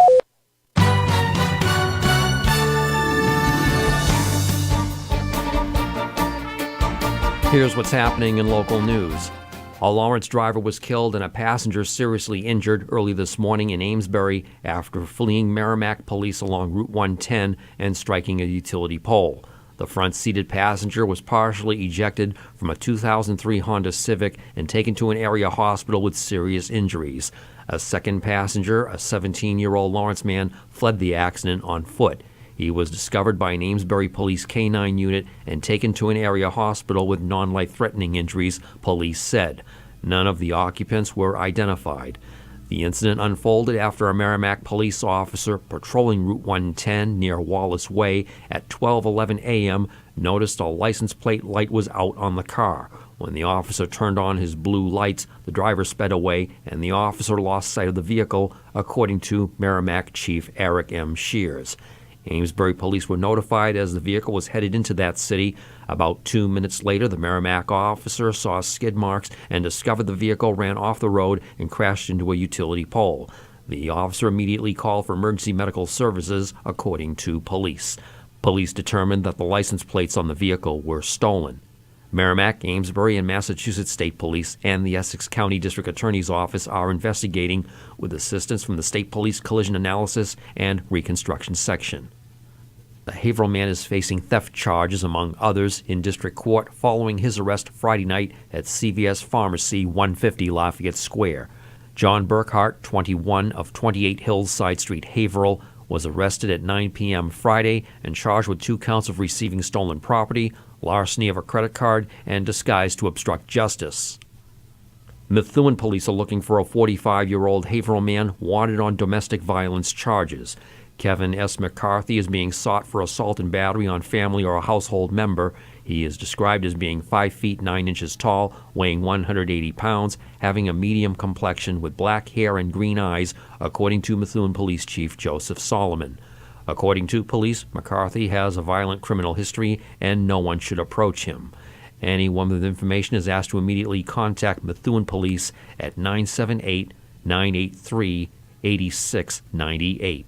I: Here's what's happening in local news. A Lawrence driver was killed and a passenger seriously injured early this morning in Amesbury after fleeing Merrimack police along Route 110 and striking a utility pole. The front-seated passenger was partially ejected from a 2003 Honda Civic and taken to an area hospital with serious injuries. A second passenger, a 17-year-old Lawrence man, fled the accident on foot. He was discovered by an Amesbury Police K-9 unit and taken to an area hospital with non-life-threatening injuries, police said. None of the occupants were identified. The incident unfolded after a Merrimack police officer patrolling Route 110 near Wallace Way at 12:11 a.m. noticed a license plate light was out on the car. When the officer turned on his blue lights, the driver sped away and the officer lost sight of the vehicle, according to Merrimack Chief Eric M. Shears. Amesbury police were notified as the vehicle was headed into that city. About 2 minutes later, the Merrimack officer saw skid marks and discovered the vehicle ran off the road and crashed into a utility pole. The officer immediately called for emergency medical services, according to police. Police determined that the license plates on the vehicle were stolen. Merrimack, Amesbury, and Massachusetts State Police and the Essex County District Attorney's Office are investigating with assistance from the State Police Collision Analysis and Reconstruction Section. The Haverhill man is facing theft charges, among others, in district court following his arrest Friday night at CVS Pharmacy, 150 Lafayette Square. John Burkhart, 21, of 28 Hillside Street, Haverhill, was arrested at 9 p.m. Friday and charged with 2 counts of receiving stolen property, larceny of a credit card, and disguise to obstruct justice. Methuen police are looking for a 45-year-old Haverhill man wanted on domestic violence charges. Kevin S. McCarthy is being sought for assault and battery on family or a household member. He is described as being 5 feet 9 inches tall, weighing 180 pounds, having a medium complexion with black hair and green eyes, according to Methuen Police Chief Joseph Solomon. According to police, McCarthy has a violent criminal history and no one should approach him. Anyone with information is asked to immediately contact Methuen Police at 978-983-8698.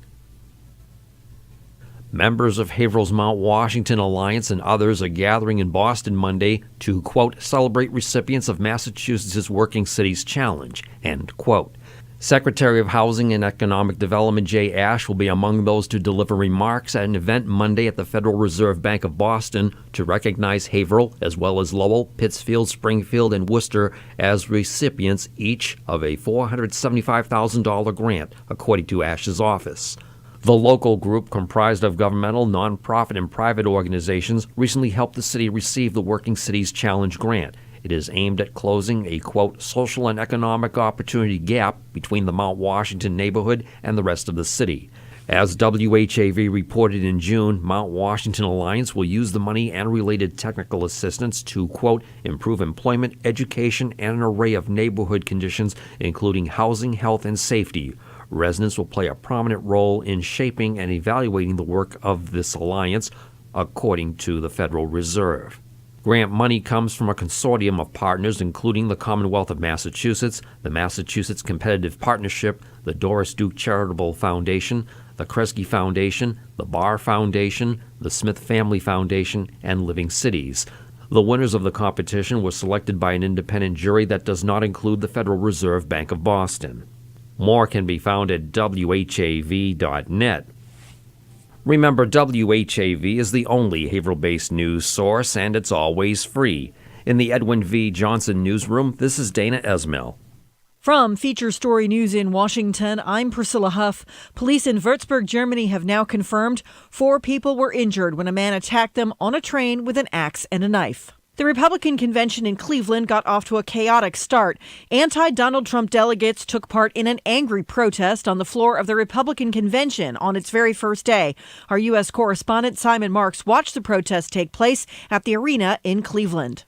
I: Members of Haverhill's Mount Washington Alliance and others are gathering in Boston Monday to, quote, celebrate recipients of Massachusetts' Working Cities Challenge, end quote. Secretary of Housing and Economic Development Jay Ash will be among those to deliver remarks at an event Monday at the Federal Reserve Bank of Boston to recognize Haverhill, as well as Lowell, Pittsfield, Springfield, and Worcester as recipients each of a $475,000 grant, according to Ash's office. The local group, comprised of governmental, nonprofit, and private organizations, recently helped the city receive the Working Cities Challenge grant. It is aimed at closing a, quote, social and economic opportunity gap between the Mount Washington neighborhood and the rest of the city. As WHAV reported in June, Mount Washington Alliance will use the money and related technical assistance to, quote, improve employment, education, and an array of neighborhood conditions, including housing, health, and safety. Residents will play a prominent role in shaping and evaluating the work of this alliance, according to the Federal Reserve. Grant money comes from a consortium of partners, including the Commonwealth of Massachusetts, the Massachusetts Competitive Partnership, the Doris Duke Charitable Foundation, the Kresge Foundation, the Barr Foundation, the Smith Family Foundation, and Living Cities. The winners of the competition were selected by an independent jury that does not include the Federal Reserve Bank of Boston. More can be found at WHAV.net. Remember, WHAV is the only Haverhill-based news source, and it's always free. In the Edwin V. Johnson newsroom, this is Dana Esmel.
J: From Feature Story News in Washington, I'm Priscilla Huff. Police in Würzburg, Germany have now confirmed 4 people were injured when a man attacked them on a train with an axe and a knife. The Republican convention in Cleveland got off to a chaotic start. Anti-Donald Trump delegates took part in an angry protest on the floor of the Republican convention on its very first day. Our U.S. correspondent Simon Marks watched the protest take place at the arena in Cleveland.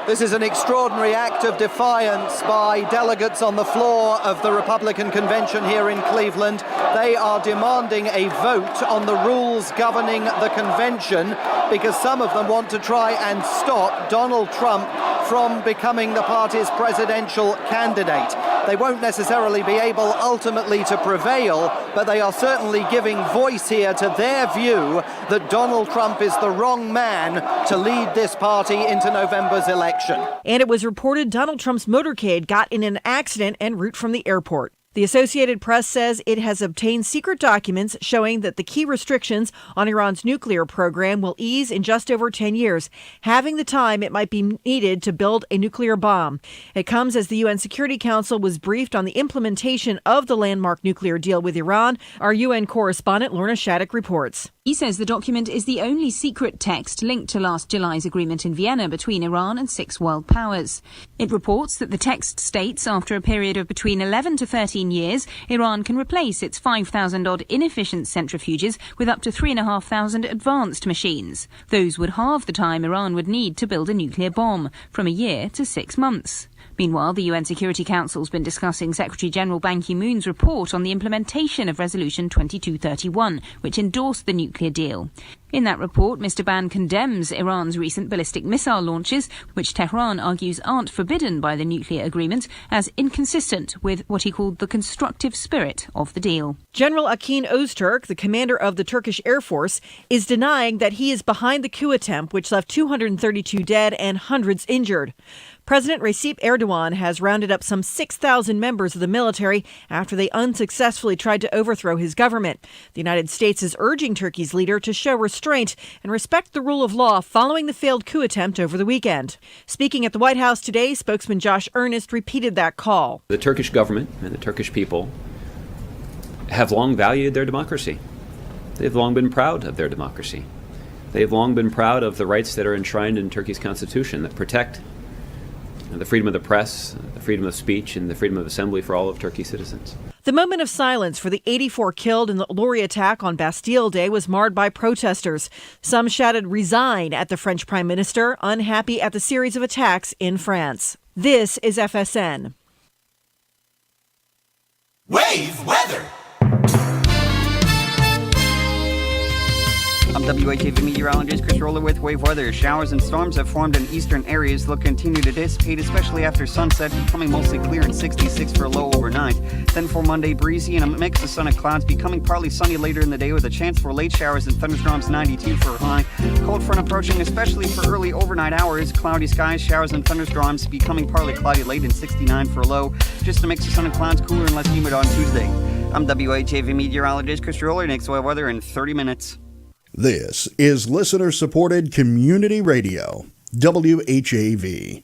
K: This is an extraordinary act of defiance by delegates on the floor of the Republican convention here in Cleveland. They are demanding a vote on the rules governing the convention because some of them want to try and stop Donald Trump from becoming the party's presidential candidate. They won't necessarily be able ultimately to prevail, but they are certainly giving voice here to their view that Donald Trump is the wrong man to lead this party into November's election.
J: And it was reported Donald Trump's motorcade got in an accident en route from the airport. The Associated Press says it has obtained secret documents showing that the key restrictions on Iran's nuclear program will ease in just over 10 years, having the time it might be needed to build a nuclear bomb. It comes as the UN Security Council was briefed on the implementation of the landmark nuclear deal with Iran. Our UN correspondent Lorna Shattuck reports.
L: He says the document is the only secret text linked to last July's agreement in Vienna between Iran and 6 world powers. It reports that the text states after a period of between 11 to 13 years, Iran can replace its 5,000-odd inefficient centrifuges with up to 3,500 advanced machines. Those would halve the time Iran would need to build a nuclear bomb, from a year to 6 months. Meanwhile, the UN Security Council's been discussing Secretary General Ban Ki-moon's report on the implementation of Resolution 2231, which endorsed the nuclear deal. In that report, Mr. Ban condemns Iran's recent ballistic missile launches, which Tehran argues aren't forbidden by the nuclear agreement, as inconsistent with what he called the constructive spirit of the deal.
J: General Akin Öztürk, the commander of the Turkish Air Force, is denying that he is behind the coup attempt, which left 232 dead and hundreds injured. President Recep Erdogan has rounded up some 6,000 members of the military after they unsuccessfully tried to overthrow his government. The United States is urging Turkey's leader to show restraint and respect the rule of law following the failed coup attempt over the weekend. Speaking at the White House today, spokesman Josh Earnest repeated that call.
M: The Turkish government and the Turkish people have long valued their democracy. They've long been proud of their democracy. They've long been proud of the rights that are enshrined in Turkey's constitution that protect the freedom of the press, the freedom of speech, and the freedom of assembly for all of Turkey's citizens.
J: The moment of silence for the 84 killed in the lorry attack on Bastille Day was marred by protesters. Some shouted "resign" at the French Prime Minister, unhappy at the series of attacks in France. This is FSN.
F: Wave weather.
N: I'm WHAV meteorologist Chris Roller with Wave Weather. Showers and storms have formed in eastern areas. They'll continue to dissipate, especially after sunset, becoming mostly clear and 66 for a low overnight. Then for Monday, breezy and a mix of sun and clouds, becoming partly sunny later in the day with a chance for late showers and thunderstorms, 92 for a high. Cold front approaching, especially for early overnight hours. Cloudy skies, showers and thunderstorms, becoming partly cloudy late and 69 for a low. Just a mix of sun and clouds, cooler and less humid on Tuesday. I'm WHAV meteorologist Chris Roller. Next Wave Weather in 30 minutes.
E: This is listener-supported community radio, WHAV.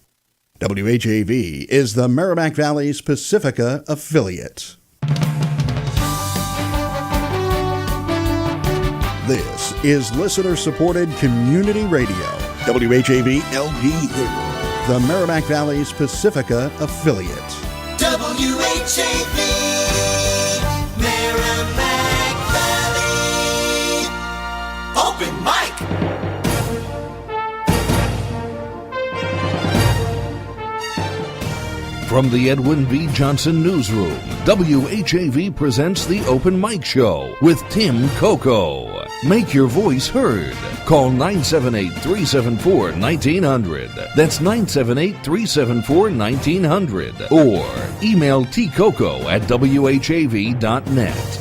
E: WHAV is the Merrimack Valley's Pacifica affiliate. This is listener-supported community radio, WHAV LP Haverhill, the Merrimack Valley's Pacifica affiliate.
F: WHAV Merrimack Valley Open Mic.
A: From the Edwin V. Johnson Newsroom, WHAV presents the Open Mic Show with Tim Coco. Make your voice heard. Call 978-374-1900. That's 978-374-1900. Or email tcoco@whav.net.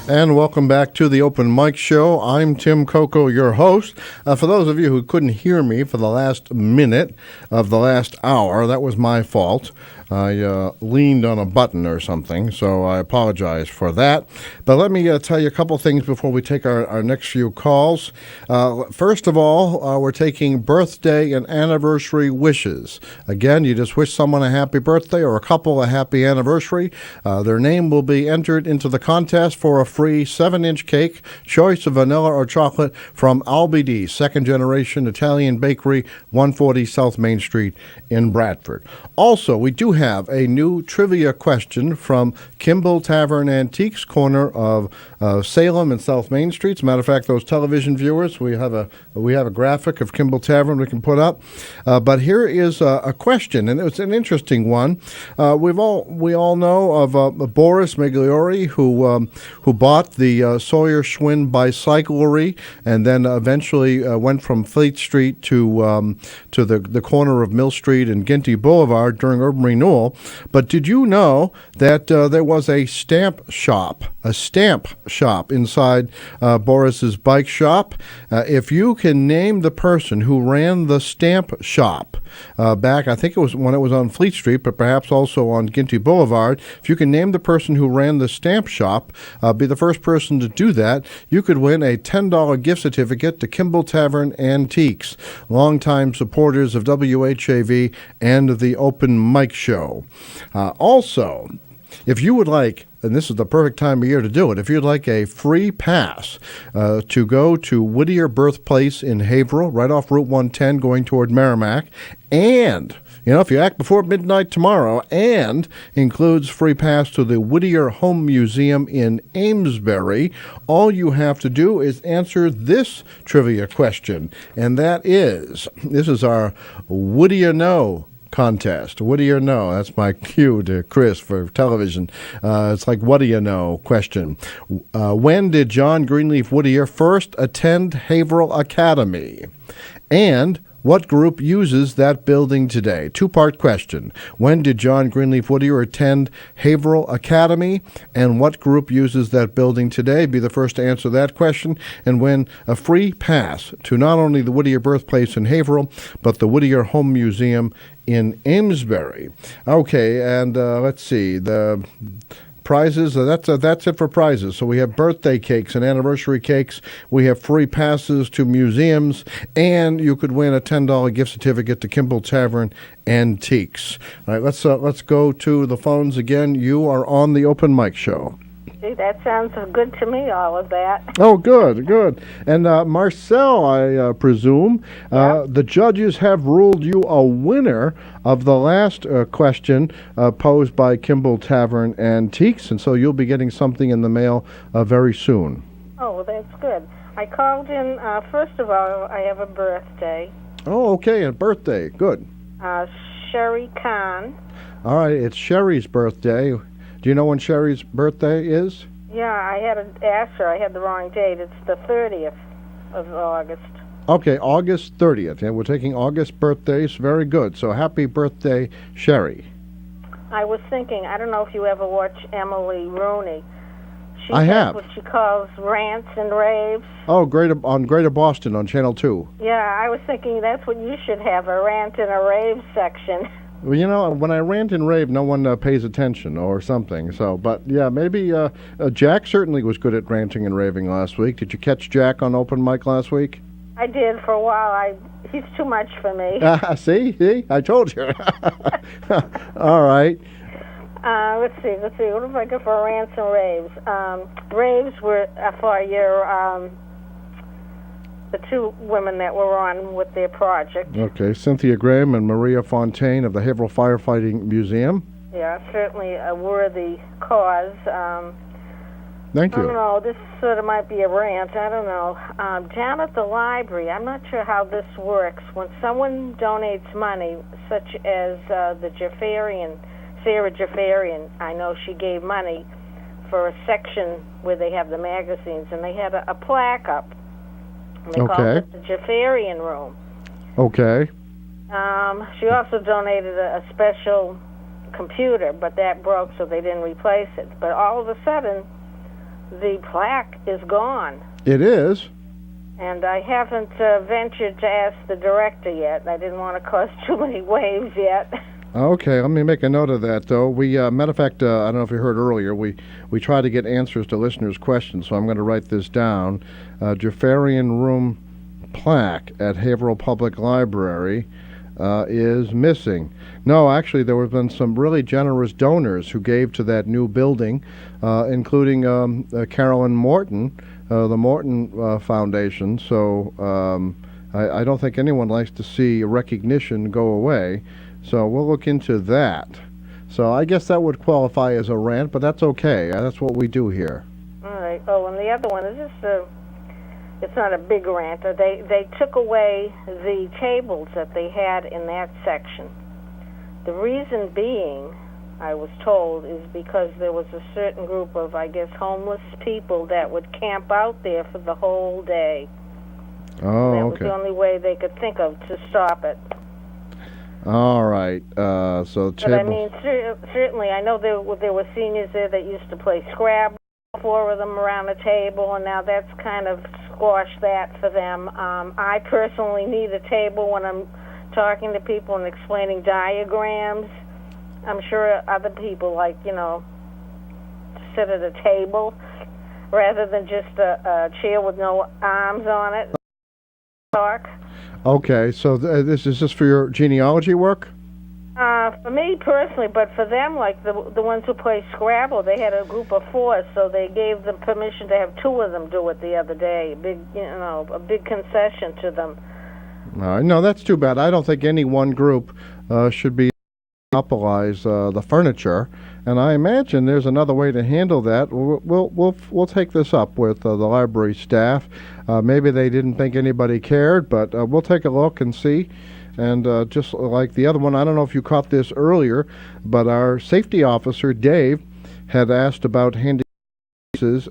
B: And welcome back to the Open Mic Show. I'm Tim Coco, your host. For those of you who couldn't hear me for the last minute of the last hour, that was my fault. I leaned on a button or something, so I apologize for that. But let me tell you a couple things before we take our next few calls. First of all, we're taking birthday and anniversary wishes. Again, you just wish someone a happy birthday or a couple a happy anniversary. Their name will be entered into the contest for a free 7-inch cake, choice of vanilla or chocolate, from Albidi, second-generation Italian bakery, 140 South Main Street in Bradford. Also, we do have a new trivia question from Kimball Tavern Antiques, corner of Salem and South Main Street. As a matter of fact, those television viewers, we have a graphic of Kimball Tavern we can put up. But here is a question, and it's an interesting one. We all know of Boris Migliori, who bought the Sawyer Schwinn Bicyclery, and then eventually went from Fleet Street to the corner of Mill Street and Ginty Boulevard during urban renewal. But did you know that there was a stamp shop inside Boris's bike shop? If you can name the person who ran the stamp shop back, I think it was when it was on Fleet Street, but perhaps also on Ginty Boulevard, if you can name the person who ran the stamp shop, be the first person to do that, you could win a $10 gift certificate to Kimball Tavern Antiques, longtime supporters of WHAV and the Open Mic Show. Also, if you would like, and this is the perfect time of year to do it, if you'd like a free pass to go to Whittier Birthplace in Haverhill, right off Route 110 going toward Merrimack, and if you act before midnight tomorrow, and includes free pass to the Whittier Home Museum in Amesbury, all you have to do is answer this trivia question, and that is, this is our What Do You Know contest. What do you know? That's my cue to Chris for television. It's like, what do you know question. When did John Greenleaf Whittier first attend Haverhill Academy? And what group uses that building today? Two-part question. When did John Greenleaf Whittier attend Haverhill Academy? And what group uses that building today? Be the first to answer that question and win a free pass to not only the Whittier birthplace in Haverhill, but the Whittier Home Museum in Amesbury. Okay, and let's see. The prizes, that's it for prizes. So we have birthday cakes and anniversary cakes. We have free passes to museums, and you could win a $10 gift certificate to Kimball Tavern Antiques. All right, let's go to the phones again. You are on the Open Mic Show.
D: See, that sounds good to me, all of that.
B: Oh, good. And Marcel, I presume, the judges have ruled you a winner of the last question posed by Kimball Tavern Antiques, and so you'll be getting something in the mail very soon.
D: Oh, well, that's good. I called in, first of all, I have a birthday.
B: Oh, okay, a birthday. Good.
D: Sherry Khan.
B: All right, it's Sherry's birthday. Do you know when Sherry's birthday is?
D: Yeah, I had to ask her. I had the wrong date. It's the 30th of August.
B: Okay, August 30th. And we're taking August birthdays. Very good. So happy birthday, Sherry.
D: I was thinking, I don't know if you ever watch Emily Rooney. She
B: I
D: has
B: have.
D: what she calls rants and raves.
B: Oh, Greater Boston on Channel 2.
D: Yeah, I was thinking that's what you should have, a rant and a rave section.
B: Well, when I rant and rave, no one pays attention or something. So, but yeah, maybe Jack certainly was good at ranting and raving last week. Did you catch Jack on Open Mic last week?
D: I did for a while. He's too much for me.
B: See, I told you. All right.
D: Let's see. What if I go for rants and raves? Raves were for your the two women that were on with their project.
B: Okay, Cynthia Graham and Maria Fontaine of the Haverhill Firefighting Museum.
D: Yeah, certainly a worthy cause.
B: Thank you.
D: I don't know, this sort of might be a rant, I don't know. Down at the library, I'm not sure how this works. When someone donates money, such as the Jaffarian, Sarah Jaffarian, I know she gave money for a section where they have the magazines, and they had a plaque up. And they called it the Jaffarian Room.
B: Okay.
D: She also donated a special computer, but that broke, so they didn't replace it. But all of a sudden, the plaque is gone.
B: It is?
D: And I haven't ventured to ask the director yet. I didn't want to cause too many waves yet.
B: Okay, let me make a note of that, though. We, matter of fact, I don't know if you heard earlier, we try to get answers to listeners' questions, so I'm going to write this down. Jaffarian Room plaque at Haverhill Public Library is missing. No, actually, there have been some really generous donors who gave to that new building, including Carolyn Morton, the Morton Foundation. So I don't think anyone likes to see recognition go away. So we'll look into that. So I guess that would qualify as a rant, but that's okay. That's what we do here.
D: All right. Oh, and the other one is just it's not a big rant. They took away the tables that they had in that section. The reason being, I was told, is because there was a certain group of, I guess, homeless people that would camp out there for the whole day.
B: Oh,
D: that
B: okay.
D: was the only way they could think of to stop it.
B: All right. So
D: But I mean, certainly, I know there were seniors there that used to play Scrabble, 4 of them around a table, and now that's kind of squashed that for them. I personally need a table when I'm talking to people and explaining diagrams. I'm sure other people like, to sit at a table rather than just a chair with no arms on it. Talk.
B: Okay, so this is just for your genealogy work?
D: For me personally, but for them, like the ones who play Scrabble, they had a group of 4, so they gave them permission to have 2 of them do it the other day. A big concession to them.
B: All right. No, that's too bad. I don't think any one group should be monopolize the furniture, and I imagine there's another way to handle that. We'll take this up with the library staff. Maybe they didn't think anybody cared, but we'll take a look and see. And just like the other one, I don't know if you caught this earlier, but our safety officer Dave had asked about handicap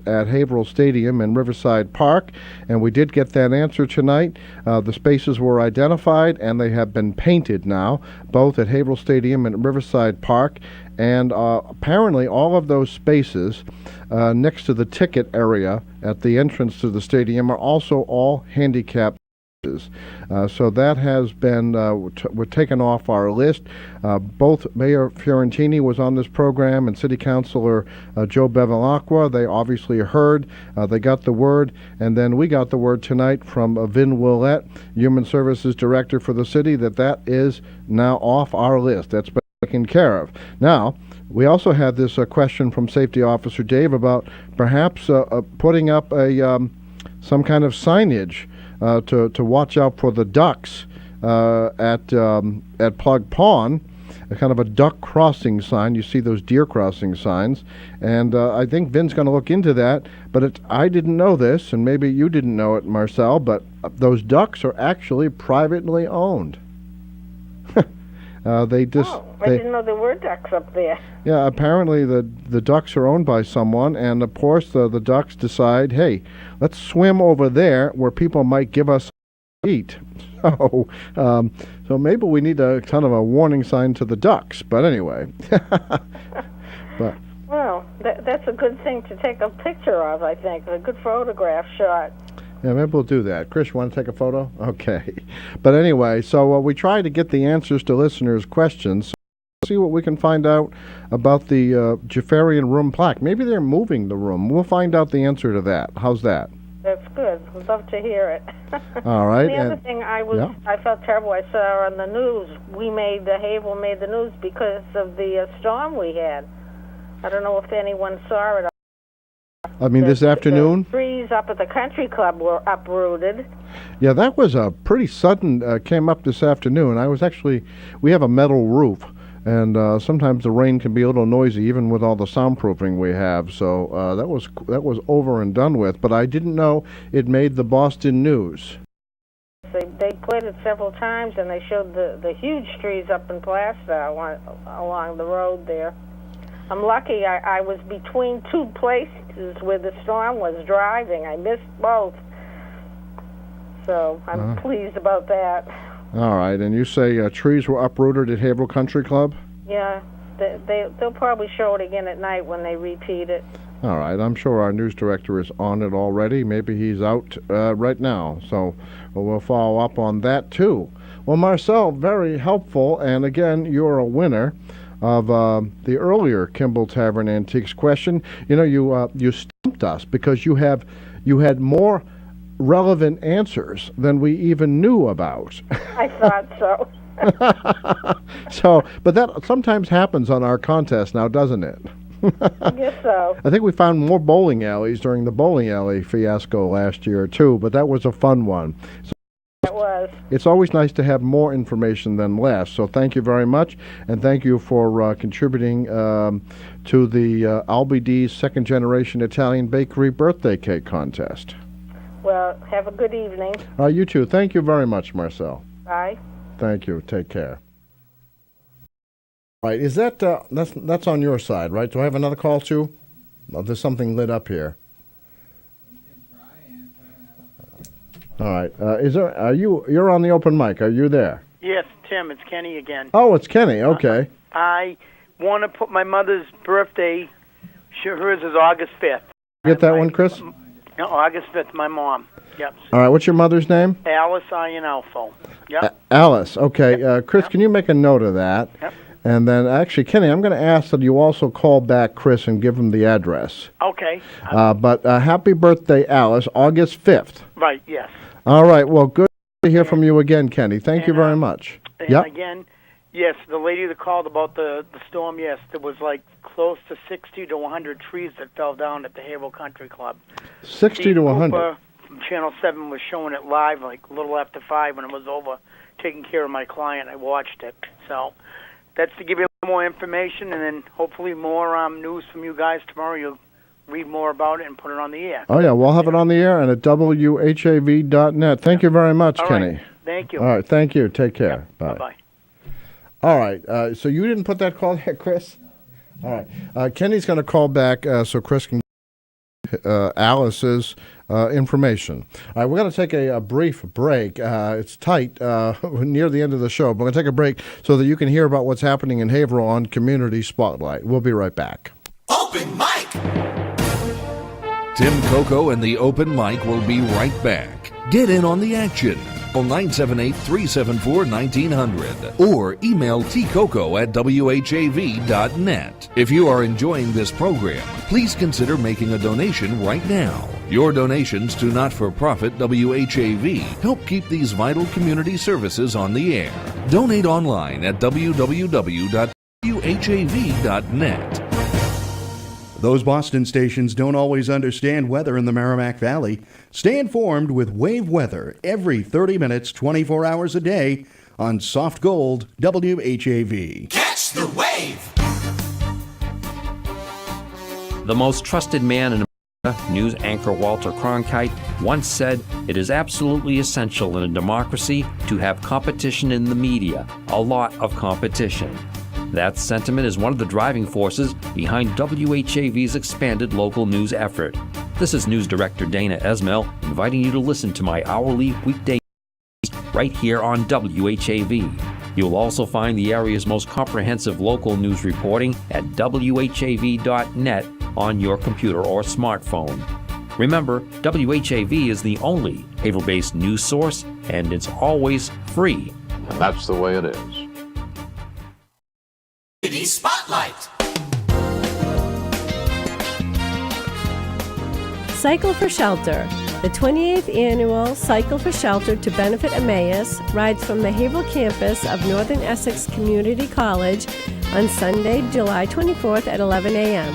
B: at Haverhill Stadium and Riverside Park, and we did get that answer tonight. The spaces were identified, and they have been painted now, both at Haverhill Stadium and Riverside Park, and apparently all of those spaces next to the ticket area at the entrance to the stadium are also all handicapped. So that has been we're taken off our list. Both Mayor Fiorentini was on this program and City Councilor Joe Bevilacqua. They obviously heard, they got the word, and then we got the word tonight from Vin Willett, Human Services Director for the city, that is now off our list. That's been taken care of. Now, we also had this question from Safety Officer Dave about perhaps putting up a some kind of signage to watch out for the ducks at Plug Pond, a kind of a duck crossing sign. You see those deer crossing signs, and I think Vin's going to look into that. But I didn't know this, and maybe you didn't know it, Marcel, but those ducks are actually privately owned.
D: I didn't know there were ducks up there.
B: Yeah, apparently the ducks are owned by someone, and of course the ducks decide, hey, let's swim over there where people might give us eat. So maybe we need a kind of a warning sign to the ducks. But anyway,
D: Well, that's a good thing to take a picture of. I think a good photograph shot.
B: Yeah, maybe we'll do that. Chris, you want to take a photo? Okay. But anyway, so we try to get the answers to listeners' questions. So see what we can find out about the Jafarian room plaque. Maybe they're moving the room. We'll find out the answer to that. How's that?
D: That's good. We'd love to hear it.
B: All right.
D: The other thing I felt terrible. I saw on the news. Haverhill made the news because of the storm we had. I don't know if anyone saw it.
B: I mean, this afternoon?
D: The trees up at the country club were uprooted.
B: Yeah, that was a pretty sudden, came up this afternoon. We have a metal roof, and sometimes the rain can be a little noisy, even with all the soundproofing we have. So that was over and done with, but I didn't know it made the Boston news.
D: They played it several times, and they showed the huge trees up in Plaster along the road there. I'm lucky I was between two places where the storm was driving. I missed both. So I'm pleased about that.
B: All right. And you say trees were uprooted at Haverhill Country Club?
D: Yeah. They'll probably show it again at night when they repeat it.
B: All right. I'm sure our news director is on it already. Maybe he's out right now. So we'll follow up on that, too. Well, Marcel, very helpful. And again, you're a winner of the earlier Kimball Tavern Antiques question. You know, you stumped us because you had more relevant answers than we even knew about.
D: I thought so.
B: But that sometimes happens on our contest now, doesn't it?
D: I guess so.
B: I think we found more bowling alleys during the bowling alley fiasco last year, too, but that was a fun one.
D: It was.
B: It's always nice to have more information than less, so thank you very much, and thank you for contributing to the Albidee's Second Generation Italian Bakery Birthday Cake Contest.
D: Well, have a good evening.
B: You too. Thank you very much, Marcel.
D: Bye.
B: Thank you. Take care. Right, is that's on your side, right? Do I have another call too? Oh, there's something lit up here. All right. You're on the open mic. Are you there?
S: Yes, Tim, it's Kenny again.
B: Oh, it's Kenny. Okay.
S: I want to put my mother's birthday, hers is August 5th.
B: Get that one, Chris?
S: No, August 5th, my mom. Yep.
B: All right, what's your mother's name?
S: Alice Ianalfo. Yep.
B: Alice. Okay. Chris, can you make a note of that?
S: Yep.
B: And then, actually, Kenny, I'm going to ask that you also call back Chris and give him the address.
S: Okay.
B: But happy birthday, Alice, August 5th.
S: Right, yes.
B: All right. Well, good to hear from you again, Kenny. Thank you very much.
S: And again, yes, the lady that called about the storm, yes, there was like close to 60 to 100 trees that fell down at the Haverhill Country Club.
B: 60 to 100?
S: Channel 7 was showing it live, like a little after 5 when it was over, taking care of my client. I watched it. So that's to give you more information, and then hopefully more news from you guys tomorrow. You'll read more about it and put it on the air.
B: Oh, yeah, we'll have it on the air and at WHAV.net. Thank you very much,
S: All
B: Kenny.
S: right. Thank you.
B: All right, thank you. Take care. Bye.
S: Bye-bye.
B: All right, so you didn't put that call there, Chris? All right. Kenny's going to call back so Chris can get Alice's information. All right, we're going to take a brief break. It's tight near the end of the show, but we're going to take a break so that you can hear about what's happening in Haverhill on Community Spotlight. We'll be right back.
F: Open mic.
A: Tim Coco and the Open Mic will be right back. Get in on the action. Call 978-374-1900 or email tcoco@whav.net. If you are enjoying this program, please consider making a donation right now. Your donations to not-for-profit WHAV help keep these vital community services on the air. Donate online at www.whav.net.
E: Those Boston stations don't always understand weather in the Merrimack Valley. Stay informed with WAVE weather every 30 minutes, 24 hours a day on Soft Gold WHAV.
F: Catch the wave.
I: The most trusted man in America, news anchor Walter Cronkite, once said, "It is absolutely essential in a democracy to have competition in the media, a lot of competition." That sentiment is one of the driving forces behind WHAV's expanded local news effort. This is News Director Dana Esmel inviting you to listen to my hourly weekday right here on WHAV. You'll also find the area's most comprehensive local news reporting at WHAV.net on your computer or smartphone. Remember, WHAV is the only Haverhill-based news source, and it's always free.
G: And that's the way it is.
F: City Spotlight.
R: Cycle for Shelter. The 28th annual Cycle for Shelter to benefit Emmaus rides from the Haverhill campus of Northern Essex Community College on Sunday, July 24th at 11 a.m.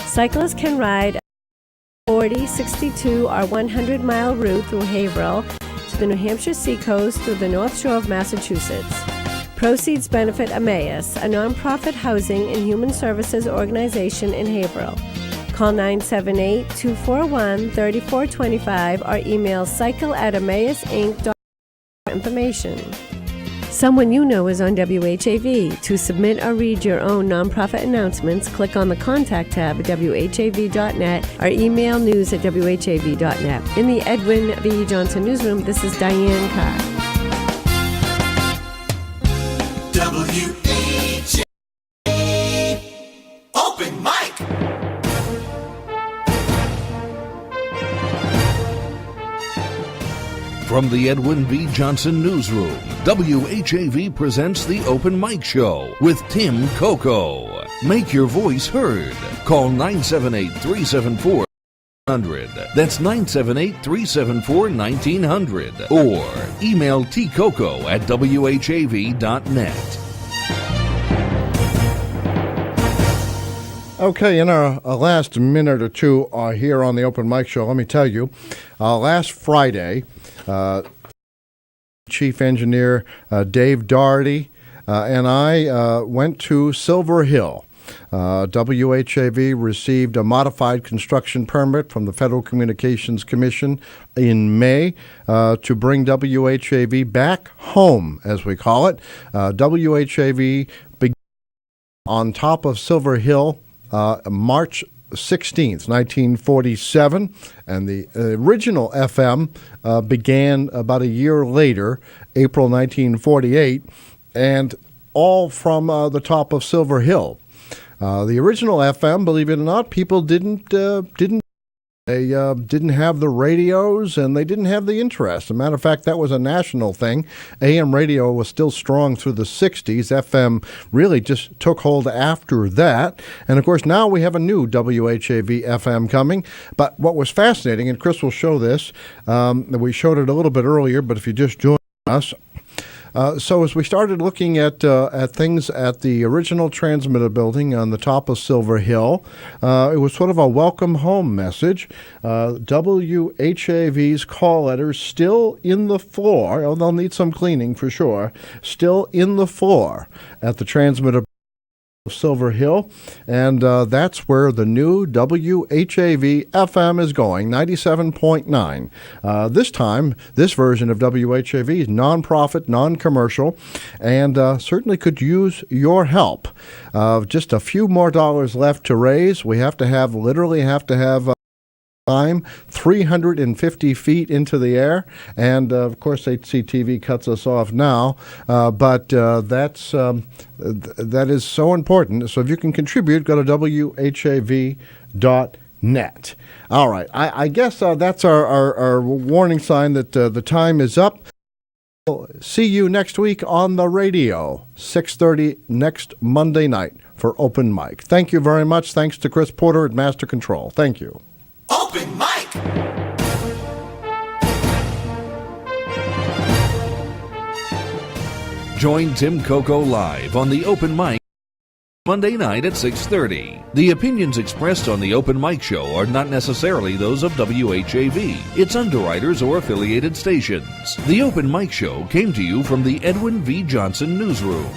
R: Cyclists can ride a 40, 62, or 100-mile route through Haverhill to the New Hampshire seacoast through the North Shore of Massachusetts. Proceeds benefit Emmaus, a nonprofit housing and human services organization in Haverhill. Call 978-241-3425 or email cycle@emmausinc.com for information. Someone you know is on WHAV. To submit or read your own nonprofit announcements, click on the Contact tab at WHAV.net or email news@WHAV.net. In the Edwin V. Johnson Newsroom, this is Diane Carr.
F: WHAV Open Mic.
A: From the Edwin V. Johnson Newsroom, WHAV presents the Open Mic Show with Tim Coco. Make your voice heard. Call 978-374-1900. That's 978-374-1900. Or email tcoco@whav.net.
B: Okay, in our last minute or two here on the Open Mic Show, let me tell you, last Friday, Chief Engineer Dave Doherty and I went to Silver Hill. WHAV received a modified construction permit from the Federal Communications Commission in May to bring WHAV back home, as we call it. WHAV began on top of Silver Hill March 16th, 1947, and the original FM began about a year later, April 1948, and all from the top of Silver Hill. The original FM, believe it or not, people didn't have the radios and they didn't have the interest. As a matter of fact, that was a national thing. AM radio was still strong through the 60s. FM really just took hold after that. And of course, now we have a new WHAV FM coming. But what was fascinating, and Chris will show this, we showed it a little bit earlier, but if you just join us, So as we started looking at things at the original transmitter building on the top of Silver Hill, it was sort of a welcome home message. WHAV's call letters still in the floor. Oh, they'll need some cleaning for sure. Still in the floor at the transmitter of Silver Hill, and that's where the new WHAV FM is going, 97.9. This time, this version of WHAV is non-profit, non-commercial, and certainly could use your help. Just a few more dollars left to raise. We literally have to have time 350 feet into the air, and of course HCTV cuts us off now, but that is so important. So if you can contribute, go to whav.net. All right, I guess that's our warning sign that the time is up. We'll see you next week on the radio, 6:30 next Monday night for Open Mic. Thank you very much. Thanks to Chris Porter at Master Control. Thank you.
F: Open mic!
A: Join Tim Coco live on the Open Mic Monday night at 6:30. The opinions expressed on the Open Mic Show are not necessarily those of WHAV, its underwriters, or affiliated stations. The Open Mic Show came to you from the Edwin V. Johnson Newsroom.